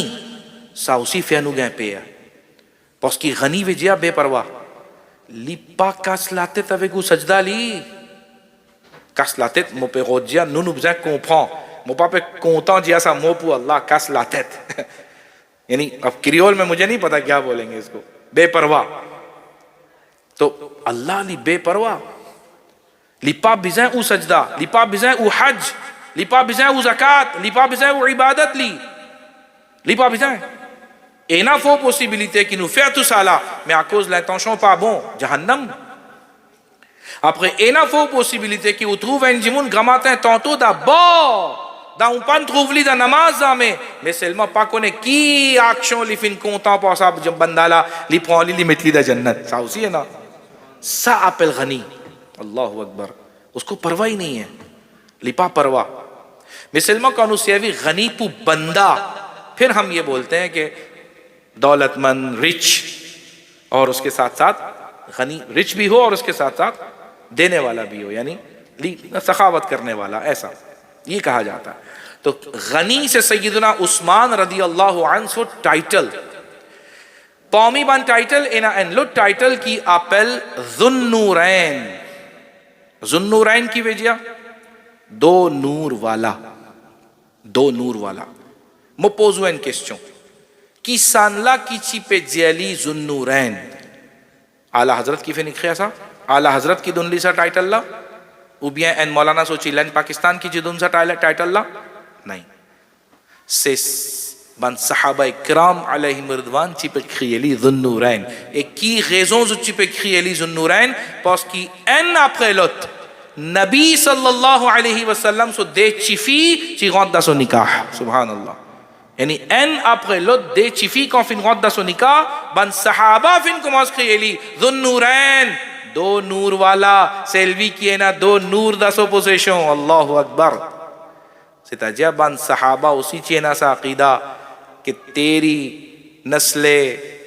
سا اسی فیا نو گئے پیا پاس کی غنی وجیا بے پرواہ لی پا کاس لاتے تا ویگو سجدہ لی کاس لاتے مو پہ غود جیا نو نبزہ کمپران مو پا پہ کونتاں جیا سا مو پو اللہ کاس لاتے یعنی اب کریول میں مجھے نہیں پتا کیا بولیں گے اس کو بے پرواہ تو اللہ لی بے پرواہ لیپا بزیں او سجدہ لیپا بزیں او حج لیپا بزیں او زکاة لیپا بزیں او عبادت لیپا بزیں اینا فو پوسیبلیتے کہ نو فیتو سالا میں آکوز لینتانشوں پا بون جہنم après اینا فو پوسیبلیتے کہ اترو وین جمون گراماتیں تانتو دا da un pan truvli da namaza me me selma pakone ki action li fin content pour sa bandala li prend li metli da jannat ça aussi ہے نا ça appelle غنی Allahu Akbar اس کو پرواہ ہی نہیں ہے لپا پرواہ مسلمہ کانو سیوی غنی پو بندہ پھر ہم یہ بولتے ہیں کہ دولت مند رچ اور اس کے ساتھ ساتھ غنی رچ بھی ہو اور اس کے ساتھ ساتھ دینے والا بھی ہو یعنی سخاوت کرنے والا ایسا یہ کہا جاتا ہے تو غنی سے سیدنا عثمان رضی اللہ عنہ سو ٹائٹل پامی بان ٹائٹل اینا ان لو ٹائٹل کی اپل ذوالنورین ذوالنورین کی وجہ دو نور والا مو پوزو ان کیسچوں کی سانلا کی چی پہ جیلی ذوالنورین اعلی حضرت کی فینک خیاسا اعلی حضرت کی دنلی سا ٹائٹل لا اوبیاں این مولانا سوچی لین پاکستان کی جدن سا ٹائٹل لا نہیں سیس بان صحابہ کرام علیہ مردوان چی پہ خیلی ذوالنورین ایک کی غیزوں زو چی پہ خیلی ذوالنورین پاس کی این اپریلوت نبی صلی اللہ علیہ وسلم سو دے چیفی چی غدہ سو نکاح سبحان اللہ یعنی این اپریلوت دے چیفی کون فین غدہ سو نکاح بان صحابہ فین کماس خیلی ذوالنورین دو نور والا سیلوی کیے نا دو نور دا سو پوزیشن اللہ اکبر ستا جبان صحابہ اسی چینا سا عقیدہ کہ تیری نسل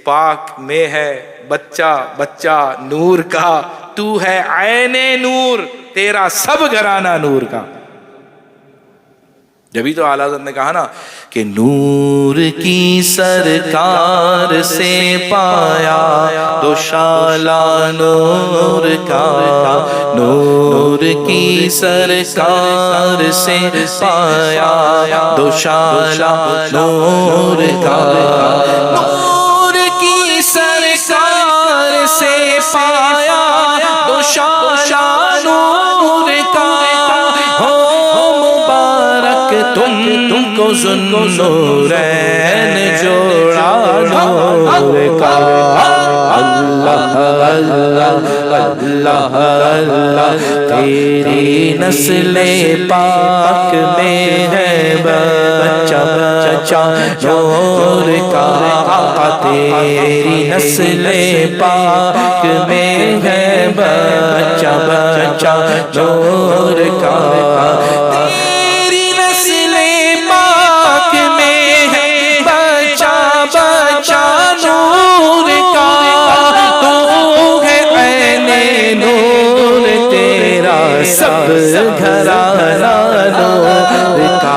پاک میں ہے بچہ نور کا تو ہے عین نور تیرا سب گھرانہ نور کا جبھی تو اعلیٰ حضرت نے کہا نا کہ نور کی سرکار سے پایا دوشالہ نور کا نور کی سرکار سے پایا دوشالہ نور کا نور کی سرکار سے پایا دوشالہ نور کا تم کو ذوالنورین جوڑا نور کا اللہ اللہ اللہ تیری نسل پاک میں ہے بچہ نور کا آقا تیری نسل پاک میں ہے بچہ نور کا نور کا تو ہے عین نور تیرا سب گھرانہ نور کا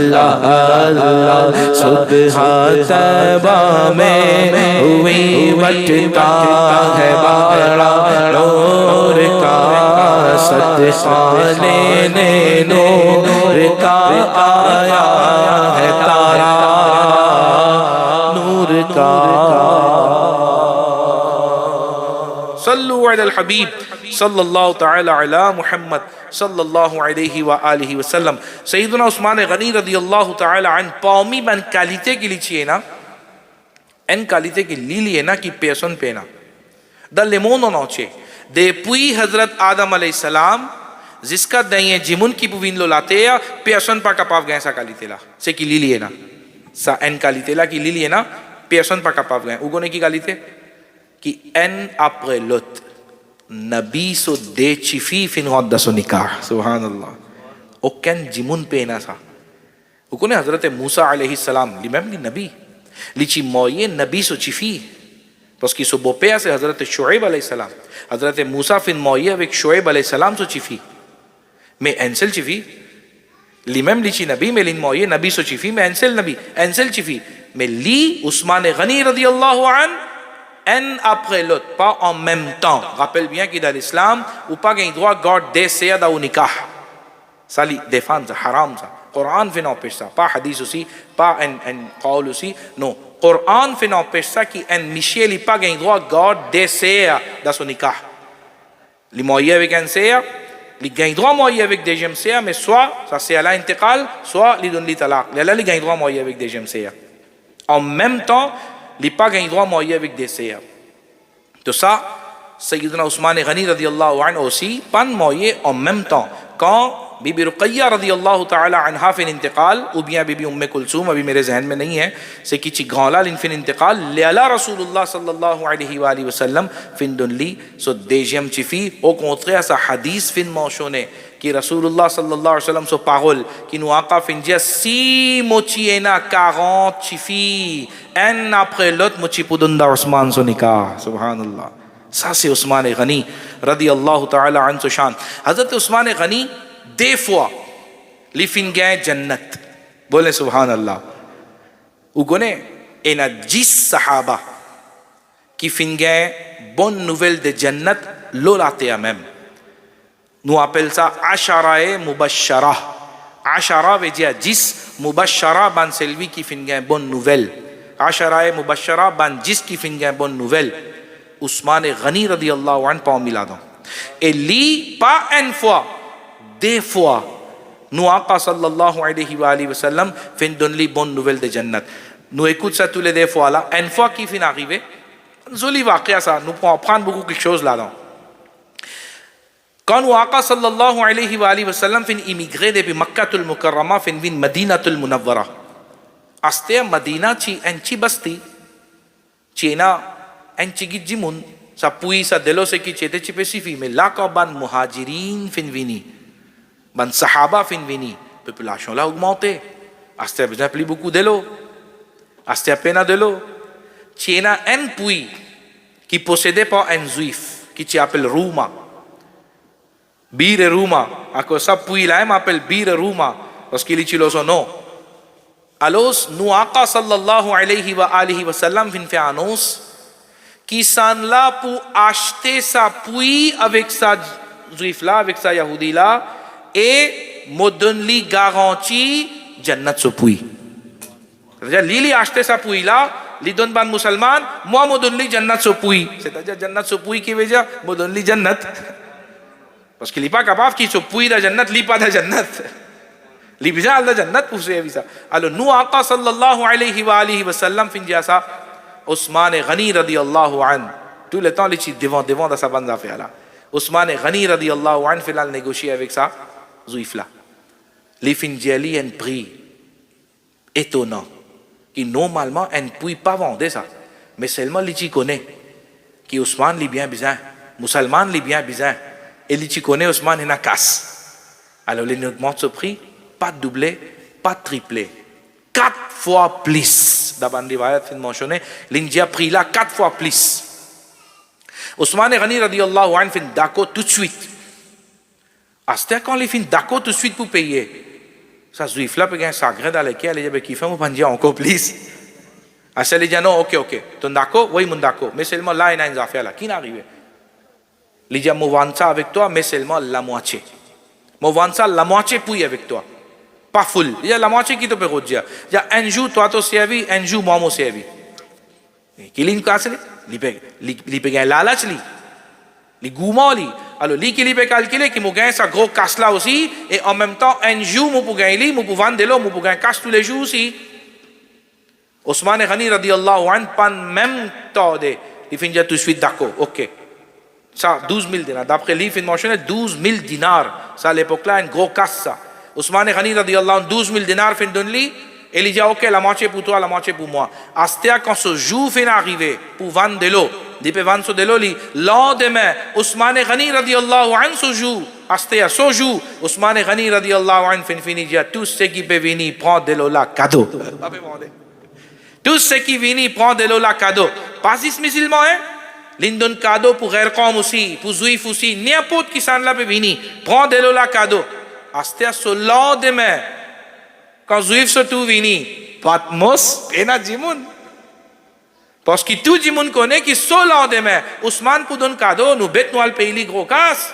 اللہ صبح طیبہ میں ہوئی بٹتا ہے بڑا نور کا صدقہ لینے نور کا آیا ہے تارا نور کا صلو علی الحبیب صلی اللہ تعالی علی محمد صلی اللہ علیہ وآلہ وسلم سیدنا عثمان غنی رضی اللہ تعالی عنہ پاومی بن کالیتے کی لیچیے نا این کالیتے کی لیے نا کی پیسن پینا دا لیمونو نوچے دے پوئی حضرت آدم علیہ السلام جس کا دائیں جمون کی پوین لو لاتے یا پیسن پا کپاف گئے سا کالیتے لا سے کی لیے نا سا این کالیتے لا کی لیے نا پیسن پا کپاف گئے اگونے کی کالیتے کی این اپریلوت نبی سو دے چیفی فین غدہ سو نکاح سبحان اللہ او کن جمون پینا سا او کنے حضرت موسیٰ علیہ السلام لیمیم لی نبی لیچی موئے نبی سو چیفی پس کی سو بوپیا سے حضرت شعیب علیہ السلام حضرت موسیٰ فین موئے ویک شعیب علیہ السلام سو چیفی میں انسل چیفی لیمیم لیچی نبی میں لین موئے نبی سو چیفی میں انسل نبی انسل چیفی میں لی عثمان غنی رضی اللہ عنہ en après l'autre, pas en même temps. Rappelle bien qu'il dans l'islam, ou pas qu'il doit garder ça ou nikah. Ça li défend, ça haram ça. Coran fait n'empêche ça. Pas hadith aussi, pas en qawl aussi. Non. Coran fait n'empêche ça qui en Michel il pas qu'il doit garder ça dans son nikah. Les moyens avec un ça, les gagne droit moyen avec des gemmes ça, mais soit ça c'est à l'intégrale, soit les donne les talaq. Là les gagne droit moyen avec des gemmes ça. En même temps, les pas gagne droit moyen avec des CA. Tout ça, Sayyidina Ousmane Ghani radiallahu anhu aussi, pas moyen en même temps. quand بی بی رقیہ رضی اللہ تعالی عنہا فن انتقال اوبیا بی بی ام کلثوم ابھی میرے ذہن میں نہیں ہے سے کچی گھولا لن فن انتقال لیلا رسول اللہ صلی اللہ علیہ وآلہ وسلم فن دنلی سو دیجیم چفی او کنتریا سا حدیث فن موشونے کہ رسول اللہ صلی اللہ علیہ وسلم سو پاغل کہ نو آقا فن جیا سی موچی اینا 40 چفی این après l'autre موچی پودندہ عثمان سو نکاح سبحان اللہ ساسے عثمان غنی رضی اللہ تعالی عنہ سو شان حضرت عثمان غنی des fois li fin gain jannat bole subhanallah ou connaît et na 10 sahaba qui fin gain bonne nouvelle de jannat l'olaté même nous appelle ça asharae mubashshara ashara veut dire 10 mubashshara ban celui qui fin gain bonne nouvelle asharae mubashshara ban 10 qui fin gain bonne nouvelle Ousmane Ghani radiyallahu anhu pa milado et li pas une fois des fois nous آقا صلی اللہ علیہ وآلہ وسلم فین دن لی بون نوول de جنت nous écoute ça tous les des fois là une fois qui fin arrivé joli واقعہ ça nous peut apprendre beaucoup quelque chose là-dedans quand nous آقا صلی اللہ علیہ وآلہ وسلم فین immigré depuis مکہ المکرمہ فین vin مدینہ المنورہ استے مدینہ چی انچی بستی چینا انچی گی جمون sa pui sa delo se ki chete chipesifi me laka ban muhajirin fin vini ban sahaba fin vini population là augmenté aste a besoin plus beaucoup de l'eau aste a peine de l'eau tiena un puits qui possédait pas un juif qui s'appelle Rouma Bir Rouma à cause ça puits là m'appelle Bir Rouma parce qu'il est son nom alors nous Aqa sallallahu alayhi wa alihi wa sallam fin fait annonce qui s'en là pour acheter sa puits avec sa juif là avec sa yahoudi là et me donne lui garantie jannat ce puits c'est-à-dire lui acheter sa puits là lui donne ban musulman moi me donne lui jannat ce puits c'est-à-dire jannat ce puits qui veut dire me donne lui jannat parce qu'il n'est pas capable qu'il se puits de jannat lui pas de jannat lui besoin de jannat pour se visa alors nous Aqa sallallahu alayhi wa alihi wa sallam fin jasa Ousmane Ghani radiyallahu anhu tout le temps il est devant dans sa bande affaire là Ousmane Ghani radiyallahu anhu fait négocier avec ça juif là les fin jeli un prix étonnant qui normalement un puits pas vendre ça mais seulement les connaît qui Ousmane li bien besoin musulman li bien besoin et les connaît Ousmane il a casse alors il augmente ce prix pas doublé pas triplé 4 fois plus d'abord riwayat fin mentionné l'India prix là 4 fois plus Ousmane Ghani radiyallahu anhu fin d'accord tout de suite Asta quand les fins d'accord tout de suite pour payer. Ça juif là peut gagner ça grain dans lequel il y a qui fait mon pandia encore plus. Asta les dit non ok. Ton d'accord oui mon d'accord mais seulement là il y a une affaire là qui n'arrive. Il dit moi vends ça avec toi mais seulement la moitié. Moi vends ça la moitié pour avec toi. Pas full. Il y a la moitié qui te peut dire. Il y a un jour toi tu servi un jour moi servi. Qui l'in casse li peut gagner lalach li gourmand li alors lui qui peut calculer qu'il me gagne sa gros casse là aussi et en même temps un jour moi pour gagner moi pour vendre de l'eau moi pour gagner casse tous les jours aussi Ousmane Ghani radiyallahu anhu pan même temps de il finit tout de suite d'accord ok ça 12 000 dinars d'après lui il mentionné 12 000 dinars ça à l'époque là une gros casse ça Ousmane Ghani radiyallahu anhu 12 000 dinars fin donne lui et il dit ok la moitié pour toi la moitié pour moi Astea quand ce jour fin arrivé pour vendre de l'eau depuis vendre de l'eau li lendemain Ousmane Ghani radiyallahu anhu ce jour Astea ce jour Ousmane Ghani radiyallahu anhu fin fini dit tout ce qui peut venir prendre de l'eau là cadeau tout ce qui vient prendre de l'eau là cadeau pas juste musulman hein l'in donne cadeau pour Erkom aussi pour juif aussi n'importe qui s'en là peut venir prendre de l'eau là cadeau Astea ce lendemain quand juif se tout vini Patmos pena jimoun parce que tout le monde connaît que ce lendemain Ousmane pour donner cadeau nous bête nous al pays les gros casse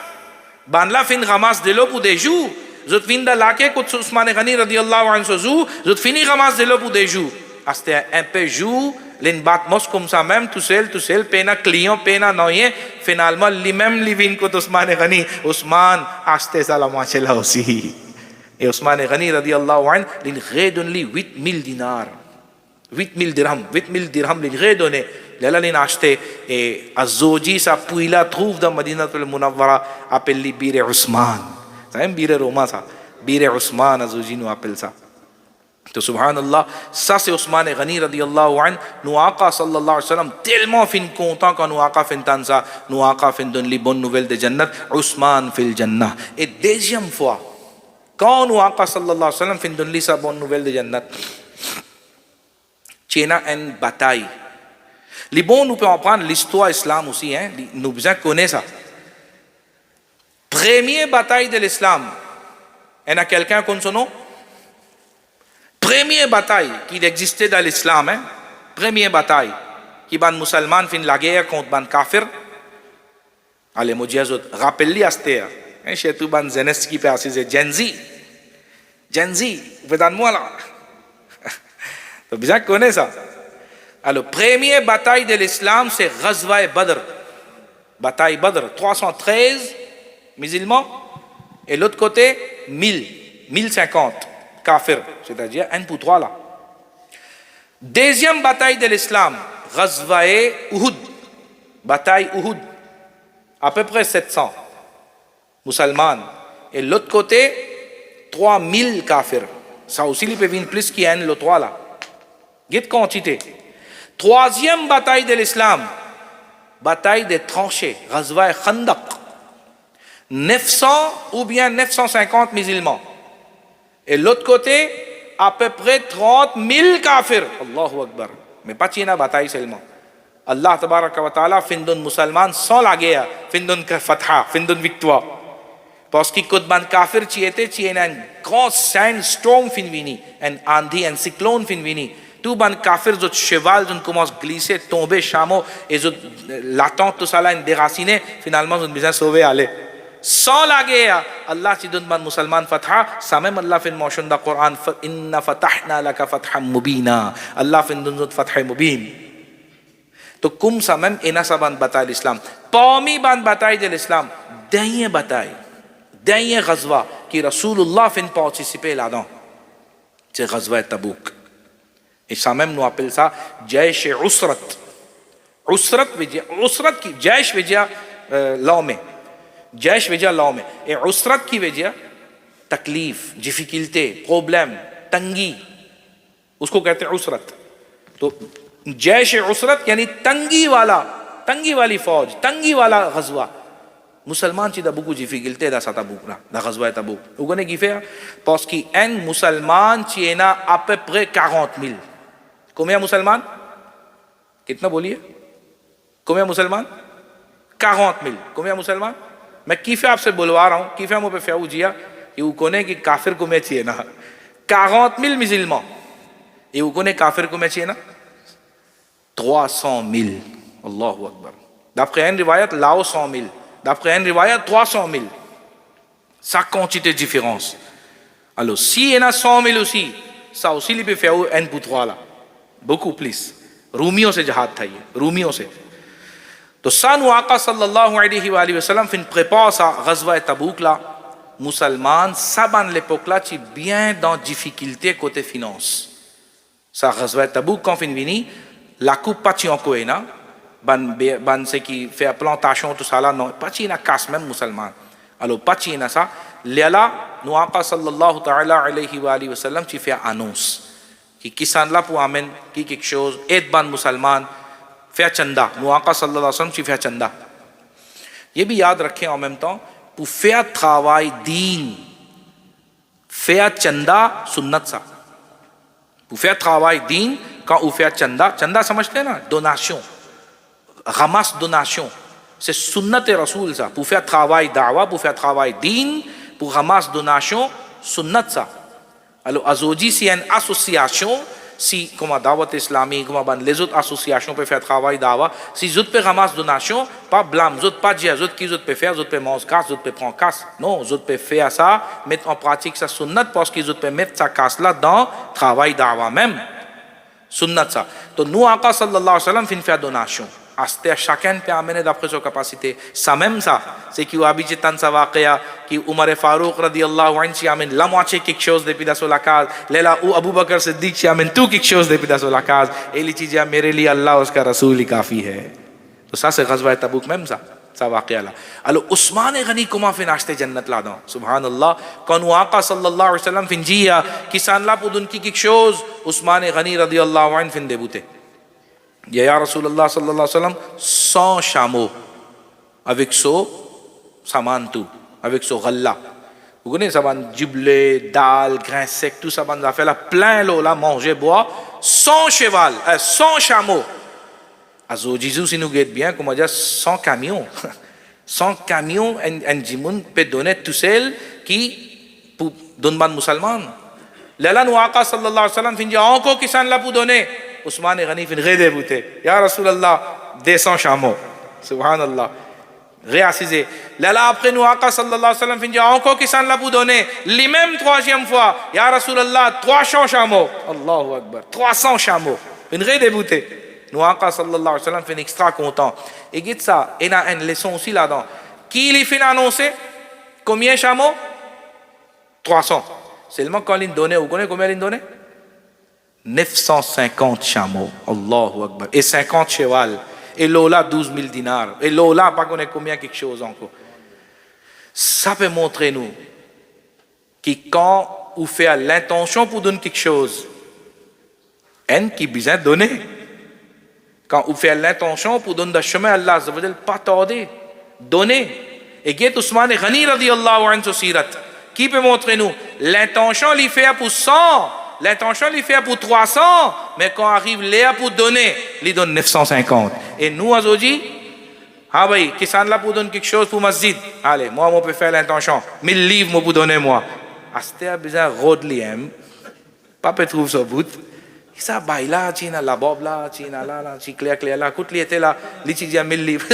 ban la fin ramasse de l'eau pour des jours zot fin da laqué que Ousmane Ghani radiyallahu anhu ce jour zot fini ramasse de l'eau pour des jours c'était un peu jour l'en Patmos comme ça même tout seul pena client pena noyen finalement lui-même living que Ousmane Ghani Ousmane acheté ça la moitié là aussi et Ousmane Ghani radiyallahu anhu l'in redonne lui 8 000 dinars 8 000 dirhams l'in redonné l'alla l'in acheté et Azoji sa puila trouve dans Madinatul Munawwara appelle li Bir Ousmane Sayem bire Roma sa, bire Usman azuji nu apel sa. تو سبحان اللہ ça c'est Ousmane Ghani radiallahu anh nous Aqa sallallahu alayhi wa sallam tellement fin content quand nous Aqa fin tanza nous Aqa fin donne les bonnes nouvelles de Jannat Ousmane fil Jannah. Et deuxième fois quand nous Aqa sallallahu alayhi wa sallam fin donne les sa bonne nouvelle de Jannat Tchena une bataille. Les bons nous pouvons apprendre l'histoire islam aussi hein, nous besoin connaître ça. Première bataille de l'islam. Il y a quelqu'un qu'on son nom? Première bataille qui existait dans l'islam, hein? Première bataille qui ban musulman fin la guerre contre ban kafir. Allez, mojazot, rappelez à cette hein, chez tout ban zenes qui fait assez Gen Z. Gen Z, vous êtes moi là. Donc bien connaître ça. Alors, première bataille de l'islam, c'est Ghazwa Badr. Bataille Badr, 313 musulmans et l'autre côté 1050 kafir, c'est-à-dire 1 pour 3 là. Deuxième bataille de l'islam, Ghazwa Uhud, bataille Uhud, à peu près 700 musulmans et l'autre côté 3000 kafir. Ça aussi il peut venir plus qu'il y a le 3 là. Quelle quantité. Troisième bataille de l'islam, bataille des tranchées, Ghazwa Khandaq. 900 ou bien 950 musulmans. Et l'autre côté, à peu près 30 000 kafirs. Allahu Akbar. Mais pas une bataille seulement. Allah tabaraka wa ta'ala fin donne musulman sans la guerre, fin donne fatha, fin donne victoire. Parce que quand ban kafir tu es un grand sand storm fin vini, un andi, un cyclone fin vini. Tout ban kafir zot cheval zot commence à glisser, tomber, chameau, et zot l'attente tout ça là déraciné, finalement zot besoin sauver aller. Sans la guerre, Allah te donne ban musulman fatha, ça même Allah fait mention dans le Coran, inna fatahna laka fatham mubina. Allah fait donne zot fatha mubin. تو کم سا میم اینا سا بان بتائی الاسلام قومی بان بتائی دل اسلام دائیں بتائی دائیں غزوہ کہ رسول اللہ فن پہنچی سپے لادوں چے غزوہ تبوک ایسا میم نو اپل سا جیش عسرت عسرت کی جیش وجہ لاؤ میں جیش وجہ لاؤ میں اے عسرت کی وجہ تکلیف ڈیفیکلٹی پرابلم تنگی اس کو کہتے ہیں عسرت تو جیش عسرت یعنی تنگی والی فوج تنگی والا غزوہ مسلمان چی دا بکو جیفی گلتے دا سا تبوک دا غزوہ تبوک اوگنے کی فیا پاس کی این مسلمان چینا آپ پرے 40 000 کمیا مسلمان کتنا بولیے کمیا مسلمان 40 000 کمیا مسلمان میں کیفے آپ سے بلوا رہا ہوں کیفے مو پہ فیاو جیا یہ اوکنے کی کافر کمیا چینا 40 000 مسلمان یہ اوکنے کافر کمیا چینا 300 000 Allahu Akbar. D'après une riwayat, là 100 000. D'après une riwayat, 300 000. Ça quantité de différence. Alors, si il y en a 100 000 aussi, ça aussi, il peut faire un pour 3 là. Beaucoup plus. Roumiyon se jihad tha ye. Roumiyon se. تو ça, nous, Aqa sallallahu alayhi wa sallam, fin prépare sa Ghazwa Tabouk là. Musulman, ça, ban l'époque là, tu bien dans difficulté côté finance. Ça, Ghazwa Tabouk, quand fin vini, la coupe pas en koena ban ce qui fait plantation tout ça là non pas na casse même musulman alors pas na ça là nous Aqa sallallahu ta'ala alayhi wa sallam qui fait annonce qui kisan là pour amène qui quelque chose aide ban musulman fait chanda nous Aqa sallallahu alayhi wa sallam qui fait chanda ये भी याद रखें en même temps pour faire travail deen faire chanda sunnat sa pour faire travail deen quand on fait chanda, chanda samajhte na, donation, ramasse donation, c'est sunnat et rasoul ça, pour faire travail da'wa, pour faire travail din, pour ramasse donation, sunnat ça. Alors aujourd'hui s'il y a une association, si comme da'wat islamique, comme les autres associations peuvent faire travail da'wa, si les autres peuvent ramasse donation, pas blâme, les autres pas dire, les autres qui peuvent faire, les autres peuvent manger casse, les autres peuvent prendre casse, non, les autres peuvent faire ça, mettre en pratique sa sunnat parce qu'ils autres peuvent mettre sa casse là dans travail da'wa même. Sunnat ça. Donc nous, Aqa sallallahu alayhi wa sallam, fin faire donation. Aste chacun peut amener d'après sa capacité. Ça même ça, c'est qui habite tant ça waqia, qui Umar Farouk radiyallahu anhu qui amène la moitié quelque chose depuis dans la case. Léla ou Abu Bakr Siddiq qui amène tout quelque chose depuis dans la case. Et il dit, मेरे लिए Allah उसका रसूल ही काफी है. तो ça c'est Ghazwa Tabouk même ça. Ça واقعہ là. Alors Usman Ghani comment fait acheter Jannat là dedans. Subhanallah. Quand nous Aqa sallallahu alayhi wa sallam fin dia kisan la pour donner quelque chose, Usman Ghani radiyallahu anhu fin débuté. Ya Rasulullah sallallahu alayhi wa sallam 100 chameaux avec so saman tout, avec so ghalla. Vous connaissez ça, giblé, dalle, grains secs, tout ça, ça fait là plein l'eau là, manger, boire, 100 cheval, 100 chameaux. Alors Jésus, si nous guette bien, comment dire, 100 camions. 100 camions, un jimoun peut donner tout seul qui, pour donner ban musulman. Là, nous, Aqa sallallahu alayhi wa sallam, fin dit, encore qui s'en là pour donner. Ousmane Ghani fin redébouté. Ya Rasulallah, 200 chameaux. Subhanallah. Réassisé. Là, après nous, Aqa sallallahu alayhi wa sallam, fin dit, encore qui s'en là pour donner. Les mêmes troisième fois. Ya Rasulallah, 300 chameaux. Allahu Akbar. 300 chameaux. Fin redébouté. Nous, Aqa sallallahu alayhi wa sallam, fait extra content. Et dites ça, il y a une leçon aussi là-dedans. Qui les fait annoncer? Combien de chameaux? 300. Seulement quand il donnait, vous connaissez combien il donnait? 950 chameaux. Allahu Akbar. Et 50 chevals. Et l'ola 12 000 dinars. Et l'ola, pas qu'on ait combien quelque chose encore. Ça peut montrer nous que quand vous faites l'intention pour donner quelque chose, un qui besoin de donner. Quand vous faites l'intention pour donner le chemin à Allah, ça veut dire pas tarder, donner. Et qui Ousmane Ghani radiyallahu anhu sirat, qui peut montrer nous l'intention lui fait pour 100, l'intention lui fait pour 300, mais quand arrive là pour donner, il donne 950. Et nous aujourd'hui, ah oui, qui sont là pour donner quelque chose pour masjid, allez, moi je peux faire l'intention, 1000 livres moi pour donner moi. Asté a besoin rod liem, pas peut trouver ce bout. Ça baille là, china la bob là, china là, chi clair là, coûte li était là, li chi dia 1000 livres,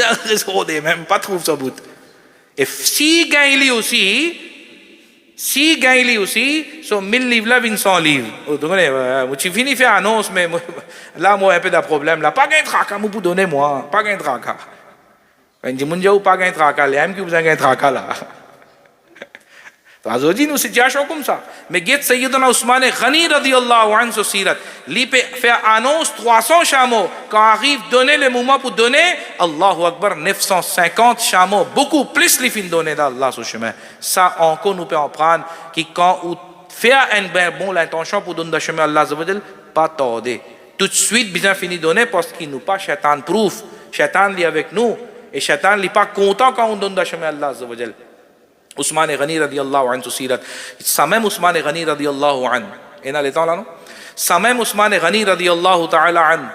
redé même pas trouve ce bout. Et si gagne aussi, so 1000 livres là, 100 livres. Vous comprenez, moi tu finis faire annonce mais là moi un peu de problème là, pas gain tracas moi pour donner moi, pas gain tracas. Quand je me dis ou pas gain tracas, les qui vous gain tracas là. Aujourd'hui, nous situation comme ça. Mais get Sayyidina Ousmane Ghani radiyallahu anhu sirat. Lui fait annonce 300 chameaux. Quand arrive donner le moment pour donner, Allahu Akbar, 950 chameaux. Beaucoup plus les fins donner dans Allah ce chemin. Ça encore nous peut en prendre. Qui quand on fait un bon l'intention pour donner le chemin à Allah, ça veut dire pas tarder. Tout de suite, bien fini donner parce qu'il nous pas Shaitan proof. Shaitan est avec nous. Et Shaitan n'est pas content quand on donne le chemin à Allah, ça veut dire. Ousmane Ghani radiyallahu anhu sirat. Ça même Ousmane Ghani radiyallahu anhu. Et dans les temps là non? Ça même Ousmane Ghani radiyallahu ta'ala anhu.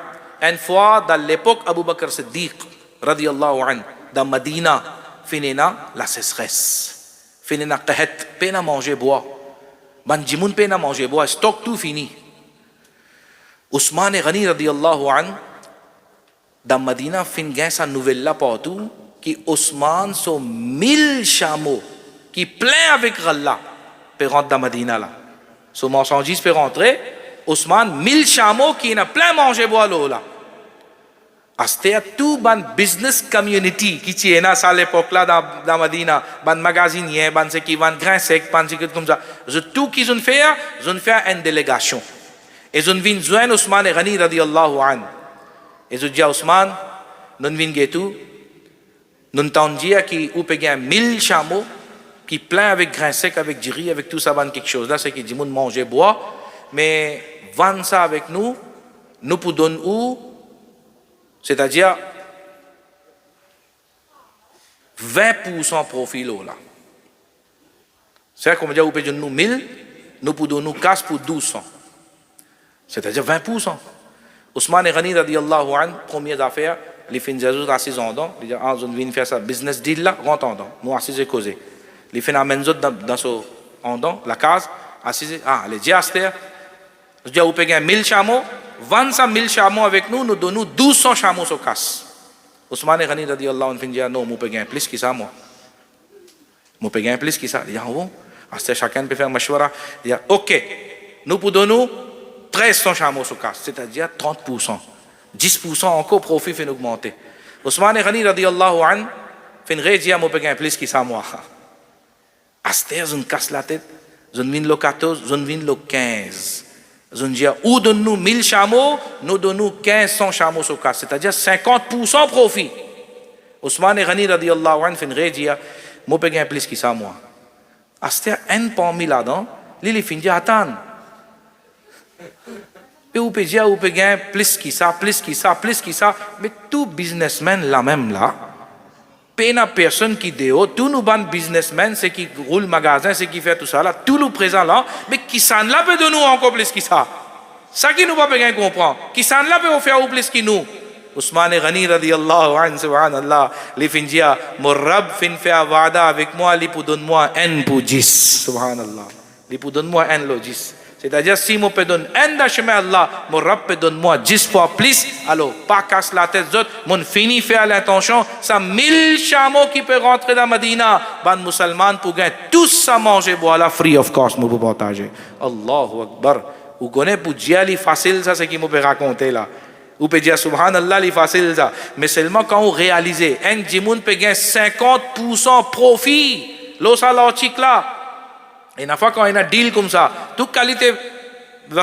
Une fois dans l'époque Abu Bakr Siddiq radiyallahu anhu dans Medina, finina la sécheresse. Finina qahat, peine à manger bois. Ban jimoun peine à manger bois, stock tout fini. Ousmane Ghani radiyallahu anhu dans Medina fin gain sa nouvelle là partout qui Ousmane sont 1000 chameaux qui plein avec Allah peut rentrer dans Medina là. Ce marchandise peut rentrer. Ousmane 1000 chameaux qui n'a plein mangé bois l'eau là. C'était tout ban business community qui tient à l'époque là dans Medina, ban magasinier, ban ceux qui vendent grains secs, ban ceux comme ça. Tout qui ont fait une délégation. Et ils ont venu joindre Ousmane Ghani radiyallahu anhu. Et ils ont dit à Ousmane, nous venons tout. Nous entendons dire qu'il y a 1000 chameaux qui plein avec grains secs, avec du riz, avec tout ça, quelque chose. Là, c'est qu'il dit, manger, boire. Mais vendre ça avec nous, nous pour donner où? C'est-à-dire 20% profit là. C'est-à-dire qu'on dit, vous payez nous 1000, nous pour donner nous casse pour 1200. C'est-à-dire 20%. Ousmane Ghani radiyallahu anhu, première affaire, les fins de assis en dents, ils disent, ah, je viens faire ça, business deal là, rentre en dents, nous assis et causer. Les fins d'amène dans ce en dents, la case, assis, ah, les diastères, je dis, vous payez 1000 chameaux, 25 000 chameaux avec nous, nous donnons 1200 chameaux sur casse. Ousmane Ghani radiyallahu anhu dit, non, vous payez plus que ça, moi. Vous payez plus que ça. Il dit, ah bon, chacun peut faire mashwara. Il dit, ok, nous pour donner 1300 chameaux sur casse, c'est-à-dire 30%. 10% encore profit fait augmenter. Ousmane Ghani radiyallahu anhu fait une rédia moi payer plus que ça moi. Aster je casse la tête, je viens le 14, je viens le 15. Je dis ou donne-nous 1000 chameaux, nous donnons 1500 chameaux sur casse, c'est-à-dire 50% profit. Usmane Ghani radiyallahu anh fin regia mo peguei plis kisah moa. Astea en pomilado lili finja atan. Pe peguei plis kisah. Mais tout businessman la même là. Pena personne qui déo, tout nous ban businessman, c'est qui roule magasin, c'est qui fait tout ça là, tout le présent là, mais qui s'en là peut de nous encore plus que ça. Ça qui nous pas bien comprendre. Qui s'en là peut faire plus que nous. Usmane Ghani radiyallahu anhu, subhanallah, li finjia, mon Rab fin fait wada avec moi, li pour donne-moi un pour 10. Subhanallah. Li pour donne-moi un logis. C'est-à-dire, si moi peux donner un dans chemin Allah, mon Rab peut donne-moi 10 fois plus, alors, pas casse la tête d'autres, mon fini faire l'intention, ça 1000 chameaux qui peut rentrer dans Medina, ban musulman pour gagner tout ça manger, voilà, free of cost, moi pour partager. Allahu Akbar. Vous connaissez pour dire, c'est facile, ça, c'est qui me peut raconter là. Vous pouvez dire, subhanallah, c'est facile ça. Mais seulement quand vous réalisez, un djimoun peut gagner 50% profit, l'eau ça l'article là. Et une fois quand il y a un deal comme ça, toute qualité,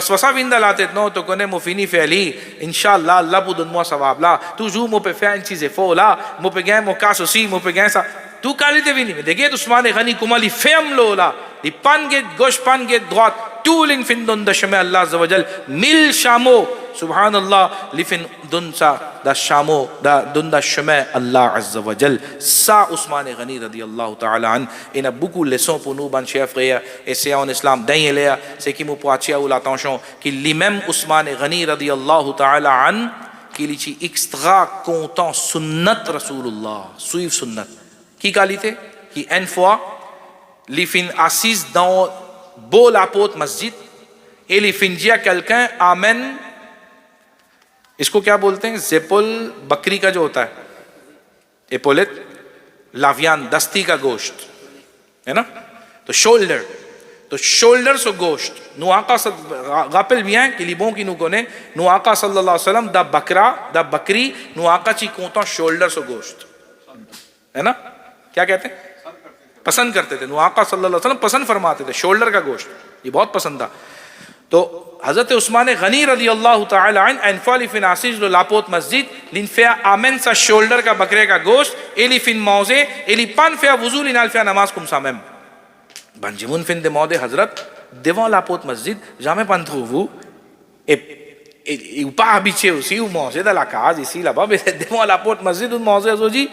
ça vient dans la tête, non, tu connais, moi fini faire li, Inch'Allah, Allah pour donne-moi ça va là. Toujours, moi peux faire un petit effort là, moi peux gagner mon casse aussi, moi peux gagner ça. Toute qualité vient. Mais dès que Usmane Ghani, comment il ferme l'eau là, il pan gauche, pan droite, tout l'in fin donne de chemin Allah Azza wa Jal, 1000 chameaux, subhanallah, l'in fin donne ça, da chameaux, donne da chemin Allah Azza wa Jal. Ça, Usmane Ghani radiyallahu ta'ala an, il y a beaucoup de leçons pour nous, ban chers frères, et c'est en islam, d'ailleurs, c'est qui nous peut attirer l'attention, qu'il lui-même Usmane Ghani radiyallahu ta'ala an, qu'il est extra content, sunnat Rasulullah, suivre sunnat. Qui qualité? Qui une fois, les fin assise dans beau la porte masjid et les fin dit à quelqu'un amen. इसको क्या बोलते हैं? ज़ेपुल बकरी का जो होता है, एपोलेट, लावियान, दस्ती का गोश्त, है ना? तो शोल्डर सो गोश्त. Nous आका rappelle bien qu'il est bon qui nous connaît. Nous आका sallallahu alayhi wa sallam da bakri, nous आका ची content shoulder सो गोश्त, है ना? क्या कहते हैं? पसंद करते थे. नु आका सल्लल्लाहु अलैहि वसल्लम पसंद फरमाते थे शोल्डर का गोश्त, ये बहुत पसंद था. तो हजरत उस्मान गनी रदियल्लाहु ताला अन्हु अनफाली फिन आसिज लो लापोत मस्जिद लिन फेया आमेन सा शोल्डर का बकरे का गोश्त एली फिन मौजे एली पान फेया वुजू लिनाल फेया नमाज कुम सामेम banjimun fin de mode hazrat devant la porte masjid jamais pas trouve et ou pas habitué aussi ou manger dans la case ici là-bas mais devant la porte masjid ou manger aujourd'hui.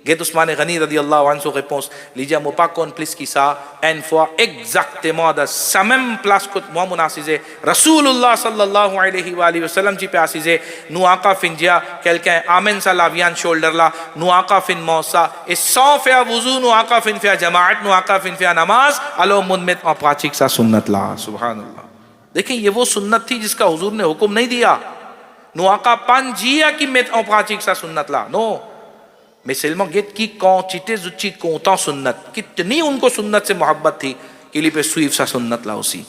Get Usmane Ghani radiyallahu anhu réponse lijia mo pas kon plus qui ça une fois exactement dans sa même place que moi mon assisé Rasulullah sallallahu alayhi wa alihi wa sallam ji pe assisé nous aqa fin dia quelqu'un amen sa lavian shoulder là nous aqa fin mosa et sans faire wuzu nous aqa fin faire jamaat nous aqa fin faire namaz alors mon mettre en pratique sa sunnat là subhanallah. देखिए ये वो सुन्नत थी जिसका हुजूर ने हुक्म नहीं दिया. nous aqa pan jiya qui mettre en pratique sa sunnat là non. Mais seulement qui quantité de content sunnat, कितनी उनको सुन्नत से मोहब्बत थी कि लिए पे suivre sa sunnat là aussi.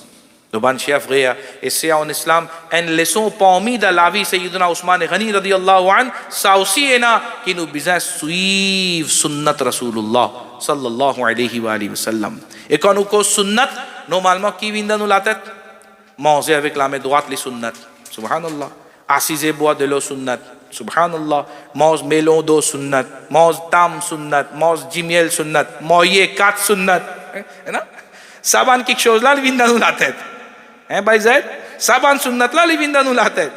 तो ban chers frères, et c'est en islam une leçon parmi de la vie Sayyidina Usman Ghani radiyallahu anhu, ça aussi est là qui nous besoin suivre sunnat Rasulullah sallallahu alayhi wa alihi wa sallam. Et quand nous cause sunnat, normalement qui vient dans nous la tête? Manger avec la main droite les sunnat. Subhanallah. Assiser boire de l'eau sunnat. Subhanallah, mange melon d'eau sunnat, mange tam sunnat, mange jimiel sunnat, moyer 4 sunnat. Ça ban quelque chose là, il vient dans nous la tête. Hein, Baïzed? Ça ban sunnat là, il vient dans nous la tête.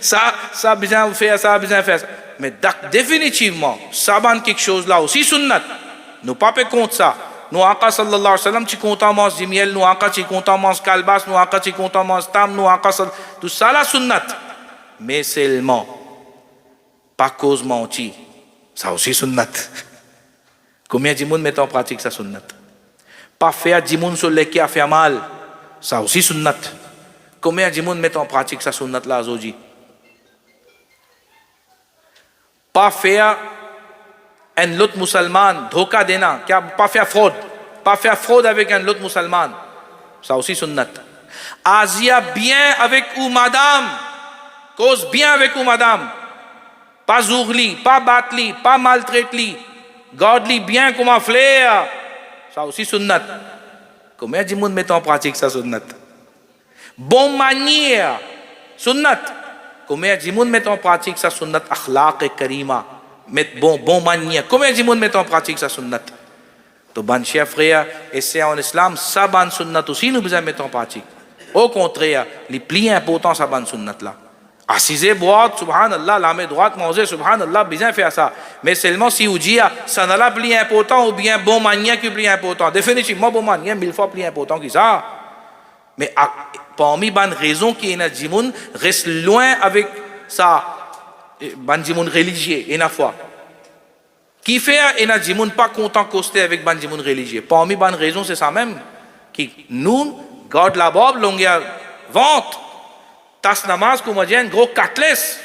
Ça besoin faire ça, besoin faire ça. Mais définitivement, ça ban quelque chose là aussi sunnat. Nous pas pe compte ça. Nous aqa sallallahu alayhi wa sallam, tu content mange jimiel, nous aqa tu content mange kalbas, nous aqa tu content mange tam, nous aqa tout ça la sunnat. Mais seulement pas cause menti, ça aussi sunnat. Combien de monde met en pratique ça sunnat? Pas faire du monde sur les qui a fait mal, ça aussi sunnat. Combien de monde met en pratique ça sunnat là aujourd'hui? Pas faire un autre musulman, dhoka dena, pas faire fraude avec un autre musulman, ça aussi sunnat. Asia bien avec ou madame, cause bien avec ou madame. Pas zourli, pas batli, pas maltraitli. Garde-li bien comme un flair. Ça aussi sunnat. Combien de monde met en pratique ça sunnat? Bonne manière, sunnat. Combien de monde met en pratique ça sunnat akhlaq et karima? bom mania. Como é que Jimon metam em prática essa sunnat? Então, ban chefreia, esse é o Islam, sa ban sunnat aussi nous besoin mettre en pratique. Au contraire, les plus importants sa ban sunnat là. Assisez, boire, subhanallah, la main droite, manger, subhanallah, bien faire ça. Mais seulement si vous dites, ça n'est pas plus important ou bien bon mania qui est plus important. Définitivement, bon mania, 1000 fois plus important que ça. Mais parmi les raisons qui est Jimoun, reste loin avec ça, ban Jimoun religieux, et la foi. Qui fait un Jimoun pas content coster avec ban Jimoun religieux? Parmi les raisons, c'est ça même. Qui nous, garde la Bible, l'on y a vente. Tas namaz ko majen gros katles,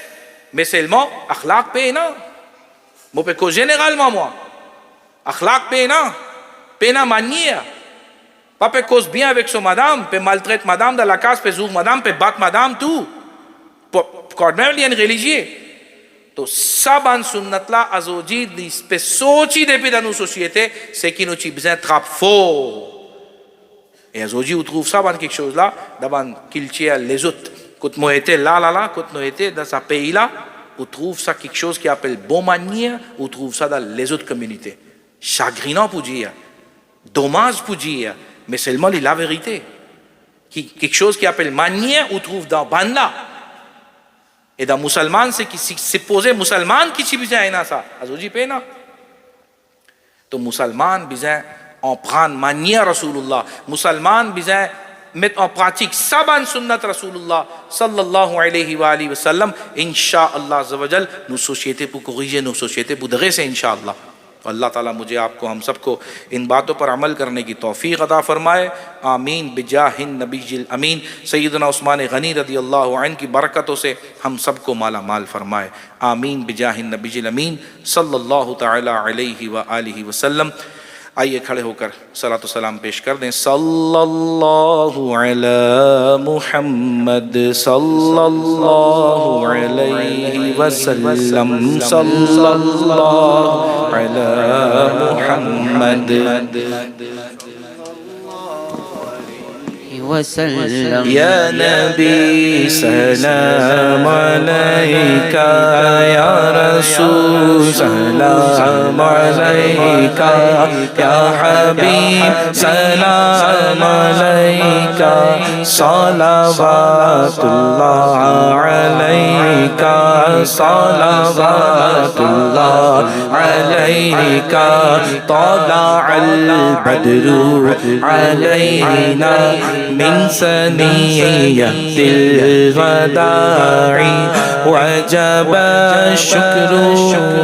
mais seulement akhlaq pena. Moi pe ko généralement moi. Akhlaq pena manière. Pas pe cause bien avec son madame, pe maltraite madame dans la case, pe zouvre madame, pe bat madame tout. Quand même lien religieux. तो सब सुन्नत ला अजोजी पे सोची दे पे dans société c'est qui nous ci besoin trap fort. Et azoji on trouve ça dans quelque chose là, dans culture les autres. Quand moi était là, quand nous était dans ce pays-là, on trouve ça quelque chose qui appelle bonne manière, on trouve ça dans les autres communautés. Chagrinant pour dire, dommage pour dire, mais seulement la vérité. Quelque chose qui appelle manière, on trouve dans Banda. Et dans musulman, c'est qui c'est posé musulman qui s'y besoin à ça. Azoji pena. Donc musulman besoin en prendre manière Rasulullah. Musulman besoin mettre en pratique saban sunnat Rasulullah sallallahu alayhi wa sallam, insha'Allah azza wa jal, nos sociétés pour corriger nos sociétés pour dresser insha'Allah. اللہ تعالیٰ مجھے آپ کو ہم سب کو ان باتوں پر عمل کرنے کی توفیق عطا فرمائے. آمین بجاہ النبی الامین. سیدنا عثمان غنی رضی اللہ عنہ کی برکتوں سے ہم سب کو مالا مال فرمائے. آمین بجاہ النبی الامین صلی اللہ تعالیٰ علیہ وآلہ وسلم. آئیے کھڑے ہو کر صلاۃ و سلام پیش کر دیں. صلی اللہ علی محمد صلی اللہ علیہ وسلم. صلی اللہ علی محمد وسلم. یا نبی سلام علیکہ یا رسول سلام علیکہ یا حبیب سلام علیکہ صلوات اللہ علیکہ صلوات اللہ علیکہ طلع البدر علینا من ثنية الوداع وجب الشكر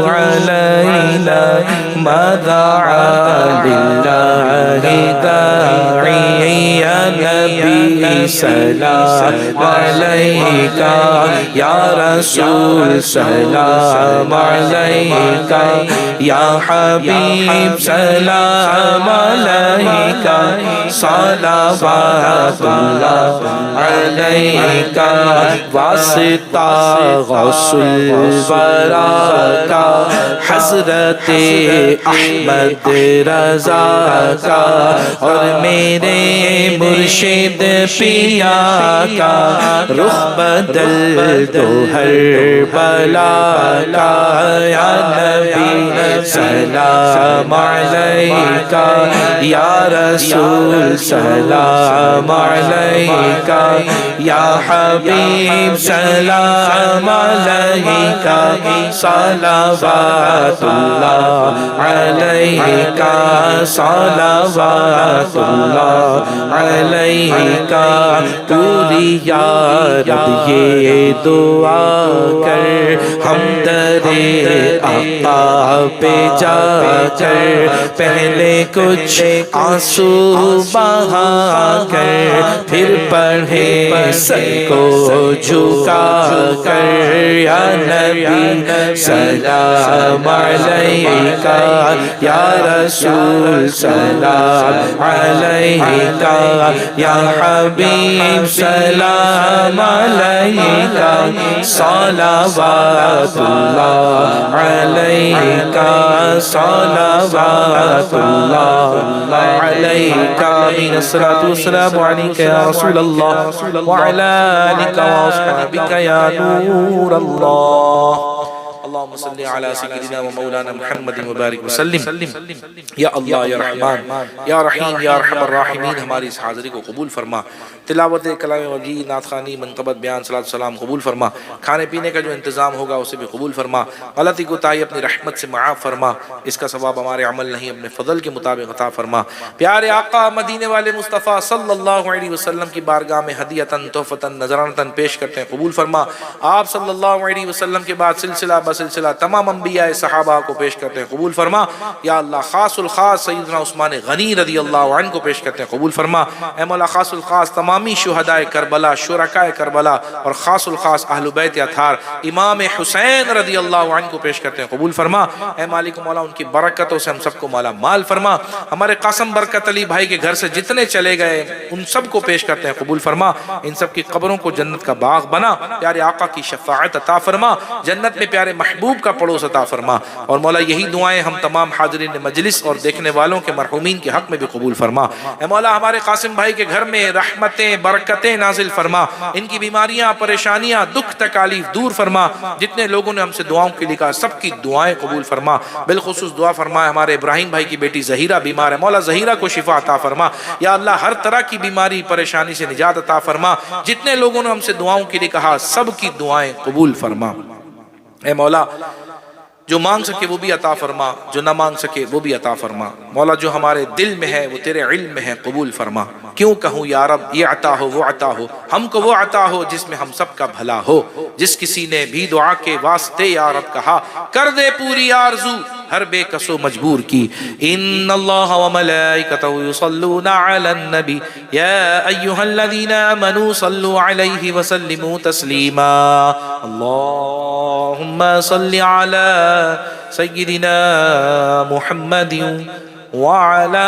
علينا ما دعا لله داعي. يا نبي سلام عليك يا رسول سلام عليك يا حبيب سلام عليك صلوات اللہ علیکہ. واسطہ غوث الورا کا حضرت احمد رضا کا اور میرے مرشد پیا کا رخ بدل دو ہر بلا کا. یا نبی سلام علیکہ یا رسول سلام علیکہ یا حبیب سلام علیکہ صلوات اللہ علیکہ صلوات اللہ علیکہ. پوری یا رب یہ دعا کر ہم در آقا پہ جا کر پہلے کچھ آنسو بہا کر پھر پڑھے سر کو جھکا کر. یا نبی سلام علیکہ یا رسول سلام علیکہ یا حبیب سلام علیکہ صلوات اللہ علیکہ صلوات اللہ علیکہ. آمین. الصلاة والسلام علیکہ یا رسول اللہ وعلی آلک واصحابک یا نور اللہ. اللہم صل علی سیدنا و مولانا محمد وبارک وسلم۔ یا اللہ یا رحمان یا رحیم یا ارحم الراحمین، ہماری اس حاضری کو قبول فرما، تلاوت کلام مجید، نعت خوانی، منقبت، بیان، صلاۃ السلام قبول فرما، کھانے پینے کا جو انتظام ہوگا اسے بھی قبول فرما، غلطی کوتاہی اپنی رحمت سے معاف فرما، اس کا ثواب ہمارے عمل نہیں اپنے فضل کے مطابق عطا فرما۔ پیارے آقا مدینے والے مصطفیٰ صلی اللہ علیہ وسلم کی بارگاہ میں ہدیتاً تحفتاً نذرانتاً پیش کرتے ہیں، قبول فرما۔ آپ صلی اللہ علیہ وسلم کے بعد سلسلہ بسلسلہ تمام انبیاء صحابہ کو پیش کرتے ہیں، قبول فرما۔ یا اللہ خاص الخاص سیدنا عثمان غنی رضی اللہ عنہ کو پیش کرتے ہیں، قبول فرما۔ اے مولا خاص الخاص تمامی شہدائے کربلا، شرکائے کربلا اور خاص الخاص اہل بیت اطہار، امام حسین رضی اللہ عنہ کو پیش کرتے ہیں، قبول فرما۔ اے مالک مولا ان کی برکتوں سے ہم سب کو مالا مال فرما۔ ہمارے قاسم برکت علی بھائی کے گھر سے جتنے چلے گئے ان سب کو پیش کرتے ہیں، قبول فرما۔ ان سب کی قبروں کو جنت کا باغ بنا، پیارے آقا کی شفاعت عطا فرما، جنت میں پیارے محبوب کا پڑوس عطا فرما، اور مولا یہی دعائیں ہم تمام حاضرین مجلس اور دیکھنے والوں کے مرحومین کے حق میں بھی قبول فرما۔ اے مولا ہمارے قاسم بھائی کے گھر میں رحمتیں برکتیں نازل فرما، ان کی بیماریاں پریشانیاں دکھ تکالیف دور فرما، جتنے لوگوں نے ہم سے دعاؤں کے لکھا سب کی دعائیں قبول فرما۔ بالخصوص دعا فرمائے ہمارے ابراہیم بھائی کی بیٹی زہیرہ بیمار ہے، مولا زہیرہ کو شفا عطا فرما، یا اللہ ہر طرح کی بیماری پریشانی سے نجات عطا فرما، جتنے لوگوں نے ہم سے دعاؤں کے لیے کہا سب کی دعائیں قبول فرما۔ اے مولا جو مانگ سکے وہ بھی عطا فرما، جو نہ مانگ سکے وہ بھی عطا فرما، مولا جو ہمارے دل میں ہے وہ تیرے علم میں ہے، قبول فرما۔ کیوں کہوں یا رب یہ عطا ہو وہ عطا ہو، ہم کو وہ عطا ہو جس میں ہم سب کا بھلا ہو۔ جس کسی نے بھی دعا کے واسطے یا رب کہا کر دے پوری آرزو ہر بے کس و مجبور کی۔ ان اللہ و ملائکتہ یصلون علی النبی یا ایہا الذین آمنوا صلوا علیہ وسلموا تسلیما۔ اللہم صل علی سیدنا محمد وعلى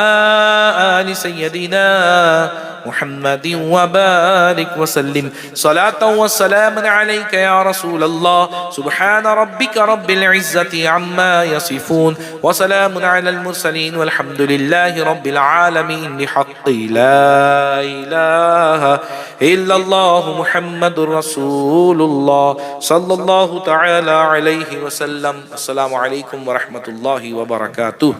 آل سيدنا محمد وبارك وسلم صلاة وسلام عليك يا رسول الله سبحان ربك رب العزة عما يصفون وسلام على المرسلين والحمد لله رب العالمين بحق لا إله إلا الله محمد رسول الله صلى الله تعالى عليه وسلم۔ السلام عليكم ورحمة الله وبركاته۔